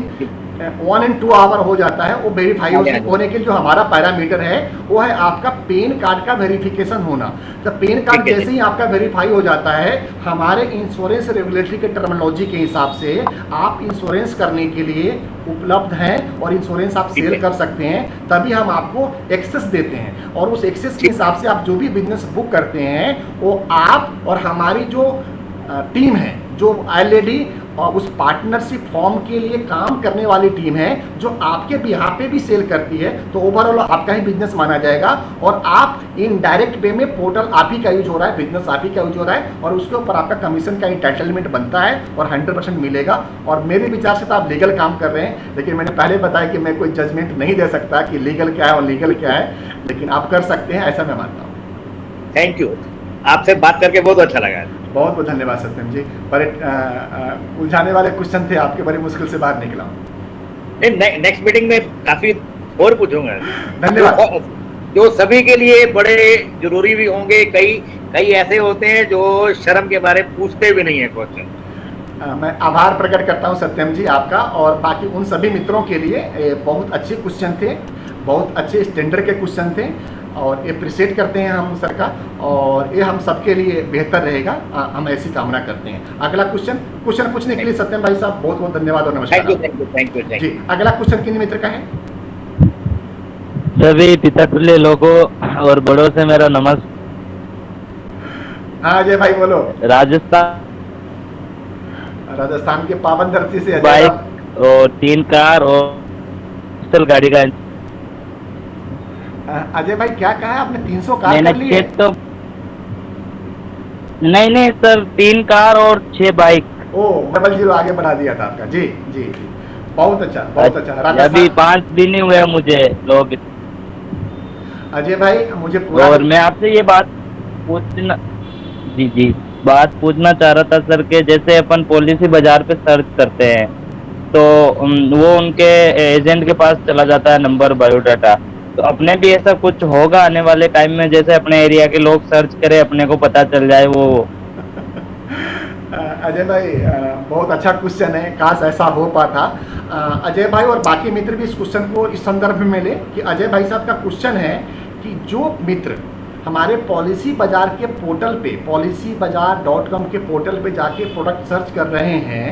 S1: 1 and 2 आवर हो जाता है, वो वेरीफाई
S6: हाँ जी।
S1: होने के लिए जो हमारा पैरामीटर है वो है आपका पेन कार्ड का वेरिफिकेशन होना। तो पेन कार्ड
S6: ठीक है।
S1: जैसे ही आपका वेरीफाई हो जाता है, हमारे इंश्योरेंस रेगुलेटरी के टर्मिनोलॉजी के हिसाब से आप इंश्योरेंस करने के लिए उपलब्ध हैं और इंश्योरेंस आप
S6: ठीक
S1: सेल
S6: है।
S1: कर सकते हैं, तभी हम आपको एक्सेस देते हैं। और उस एक्सेस के हिसाब से आप जो भी बिजनेस बुक करते हैं वो आप और हमारी जो टीम है, जो ऑलरेडी उस पार्टनरशिप फॉर्म के लिए काम करने वाली टीम है, जो आपके बिहाफ पे भी सेल करती है, तो ओवरऑल आपका ही बिजनेस माना जाएगा। और आप इनडायरेक्ट वे में पोर्टल आप ही का यूज हो रहा है, बिजनेस आप ही का यूज हो रहा है, और उसके ऊपर आपका कमीशन का इंटाइटलमेंट बनता है और 100% मिलेगा। और मेरे विचार से तो आप लीगल काम कर रहे हैं, लेकिन मैंने पहले बताया कि मैं कोई जजमेंट नहीं दे सकता कि लीगल क्या है और लीगल क्या है, लेकिन आप कर सकते हैं, ऐसा मैं मानता हूँ।
S6: थैंक यू, आपसे बात करके बहुत अच्छा लगा।
S1: बहुत बहुत धन्यवाद सत्यम जी। पर उलझाने वाले क्वेश्चन थे आपके, बड़ी मुश्किल से बाहर निकला।
S6: नेक्स्ट मीटिंग में काफी और पूछूंगा।
S1: धन्यवाद।
S6: जो सभी के लिए बड़े जरूरी भी होंगे, कई ऐसे होते हैं जो शर्म के बारे में पूछते भी नहीं है क्वेश्चन।
S1: मैं आभार प्रकट करता हूं सत्यम जी आपका, और बाकी उन सभी मित्रों के लिए बहुत अच्छे क्वेश्चन थे, बहुत अच्छे स्टैंडर्ड के क्वेश्चन थे, और अप्रिशिएट करते हैं हम सर का, और ये हम सबके लिए बेहतर रहेगा, हम ऐसी कामना करते हैं। अगला क्वेश्चन पूछने के लिए सत्यम भाई साहब बहुत बहुत धन्यवाद और नमस्कार।
S6: थैंक यू
S1: जी, अगला क्वेश्चन किन मित्र का है?
S2: सभी पितातुल्य लोगों और बड़ों से मेरा नमस्कार।
S1: हाँ अजय भाई बोलो। राजस्थान के पावन धरती से अजय
S2: बाइक और 3 कार और पिस्टल गाड़ी का
S1: अजय भाई क्या कहा है आपने? 300 कार
S2: मैंने
S1: कर ली है?
S2: तो नहीं सर, 3 कार और 6 बाइक।
S1: ओ 00 आगे बढ़ा दिया था आपका। जी जी जी, बहुत अच्छा बहुत अच्छा।
S2: अभी 5 दिन ही हुए मुझे लोग।
S1: अजय भाई मुझे पूरा,
S2: और मैं आपसे ये बात पूछना चाह रहा था सर के जैसे अपन पॉलिसी बाजार पे सर्च करते हैं तो वो उनके एजेंट के पास चला जाता है नंबर, बायोडाटा। तो अपने भी ऐसा कुछ होगा आने वाले टाइम में, जैसे अपने एरिया के लोग सर्च करें, अपने को पता चल जाए वो?
S1: अजय भाई बहुत अच्छा क्वेश्चन है, काश ऐसा हो पाता। अजय भाई और बाकी मित्र भी इस क्वेश्चन को इस संदर्भ में ले कि अजय भाई साहब का क्वेश्चन है कि जो मित्र हमारे पॉलिसी बाजार के पोर्टल पे, policybazaar.com के पोर्टल पे जाके प्रोडक्ट सर्च कर रहे हैं,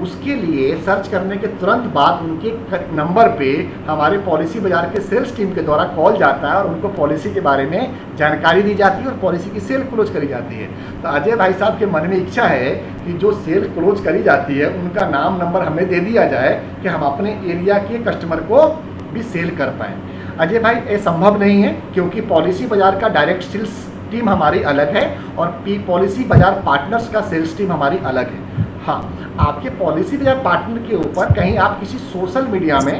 S1: उसके लिए सर्च करने के तुरंत बाद उनके नंबर पे हमारे पॉलिसी बाजार के सेल्स टीम के द्वारा कॉल जाता है और उनको पॉलिसी के बारे में जानकारी दी जाती है और पॉलिसी की सेल क्लोज करी जाती है। तो अजय भाई साहब के मन में इच्छा है कि जो सेल क्लोज करी जाती है उनका नाम नंबर हमें दे दिया जाए कि हम अपने एरिया के कस्टमर को भी सेल कर पाएँ। अजय भाई ये संभव नहीं है, क्योंकि पॉलिसी बाजार का डायरेक्ट सेल्स टीम हमारी अलग है और पॉलिसी बाजार पार्टनर्स का सेल्स टीम हमारी अलग है। हाँ, आपके पॉलिसी बाजार पार्टनर के ऊपर कहीं आप किसी सोशल मीडिया में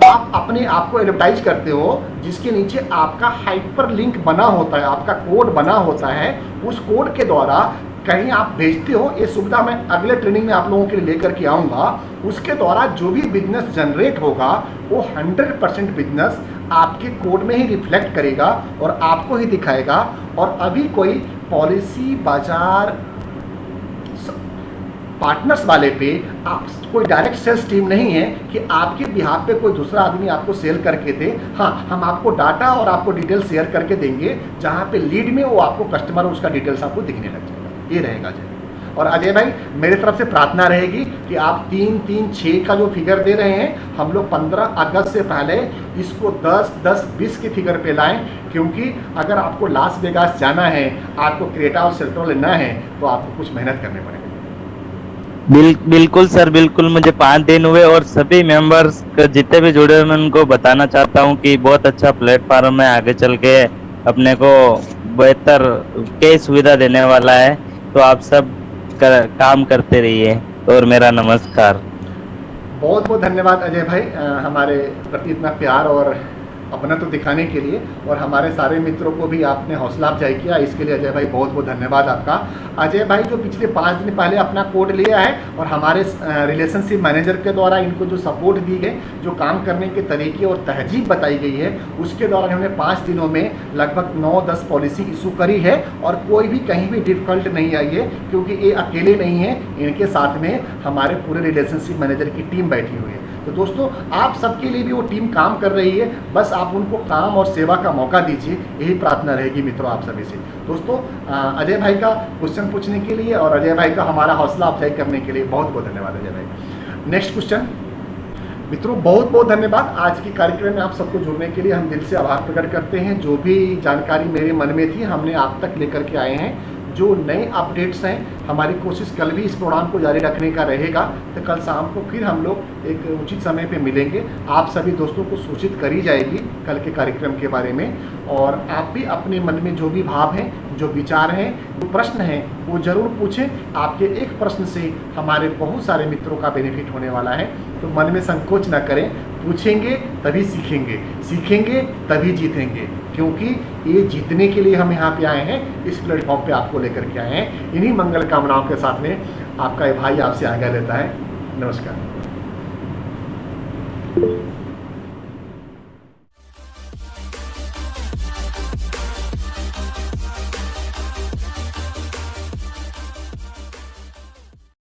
S1: आप अपने आप को एडवर्टाइज करते हो, जिसके नीचे आपका हाइपर लिंक बना होता है, आपका कोड बना होता है, उस कोड के द्वारा कहीं आप भेजते हो, ये सुविधा मैं अगले ट्रेनिंग में आप लोगों के लिए लेकर के आऊँगा। उसके द्वारा जो भी बिजनेस जनरेट होगा वो 100% बिजनेस आपके कोड में ही रिफ्लेक्ट करेगा और आपको ही दिखाएगा। और अभी कोई पॉलिसी बाजार पार्टनर्स वाले पे आप कोई डायरेक्ट सेल्स टीम नहीं है कि आपके बिहाफ पे कोई दूसरा आदमी आपको सेल करके दे। हाँ, हम आपको डाटा और आपको डिटेल शेयर करके देंगे, जहाँ पे लीड में वो आपको कस्टमर और उसका डिटेल्स आपको दिखने लग जाएगा। ये रहेगा अजय। और अजय भाई मेरी तरफ से प्रार्थना रहेगी कि आप 3-3-6 का जो फिगर दे रहे हैं, हम लोग 15 अगस्त से पहले इसको 10-10-20 के फिगर पे लाएं, क्योंकि अगर आपको लास वेगास जाना है, आपको क्रेटा और सेल्टोर लेना है, तो आपको कुछ मेहनत करनी पड़ेगी।
S2: बिल्कुल सर, बिल्कुल। मुझे 5 दिन हुए और सभी मेंबर्स जितने भी जुड़े हुए उनको बताना चाहता हूँ कि बहुत अच्छा प्लेटफॉर्म है, आगे चल के अपने को बेहतर कई सुविधा देने वाला है। तो आप सब काम करते रहिए और मेरा नमस्कार।
S1: बहुत बहुत धन्यवाद अजय भाई, हमारे प्रति इतना प्यार और अपना तो दिखाने के लिए, और हमारे सारे मित्रों को भी आपने हौसला अफजाई किया, इसके लिए अजय भाई बहुत बहुत धन्यवाद आपका। अजय भाई जो पिछले 5 दिन पहले अपना कोड लिया है और हमारे रिलेशनशिप मैनेजर के द्वारा इनको जो सपोर्ट दी गई, जो काम करने के तरीके और तहजीब बताई गई है, उसके द्वारा इन्होंने 5 दिनों में लगभग 9-10 पॉलिसी इशू करी है और कोई भी कहीं भी डिफिकल्ट नहीं आई है, क्योंकि ये अकेले नहीं है, इनके साथ में हमारे पूरे रिलेशनशिप मैनेजर की टीम बैठी हुई है। तो दोस्तों आप सबके लिए भी वो टीम काम कर रही है, बस आप उनको काम और सेवा का मौका दीजिए, यही प्रार्थना रहेगी मित्रों आप सभी से। दोस्तों अजय भाई का क्वेश्चन पूछने के लिए और अजय भाई का हमारा हौसला अफजाई करने के लिए बहुत बहुत धन्यवाद अजय भाई। नेक्स्ट क्वेश्चन मित्रों, बहुत बहुत धन्यवाद। आज के कार्यक्रम में आप सबको जुड़ने के लिए हम दिल से आभार प्रकट करते हैं। जो भी जानकारी मेरे मन में थी हमने आप तक लेकर के आए हैं। जो नए अपडेट्स हैं, हमारी कोशिश कल भी इस प्रोग्राम को जारी रखने का रहेगा, तो कल शाम को फिर हम लोग एक उचित समय पे मिलेंगे। आप सभी दोस्तों को सूचित करी जाएगी कल के कार्यक्रम के बारे में, और आप भी अपने मन में जो भी भाव हैं, जो विचार हैं, जो प्रश्न हैं, वो ज़रूर पूछें। आपके एक प्रश्न से हमारे बहुत सारे मित्रों का बेनिफिट होने वाला है, तो मन में संकोच न करें, पूछेंगे तभी सीखेंगे, सीखेंगे तभी जीतेंगे, क्योंकि ये जीतने के लिए हम यहाँ पे आए हैं, इस प्लेटफॉर्म पे आपको लेकर के आए हैं। इन्हीं मंगल कामनाओं के साथ में आपका ये भाई आपसे आज्ञा लेता है। नमस्कार।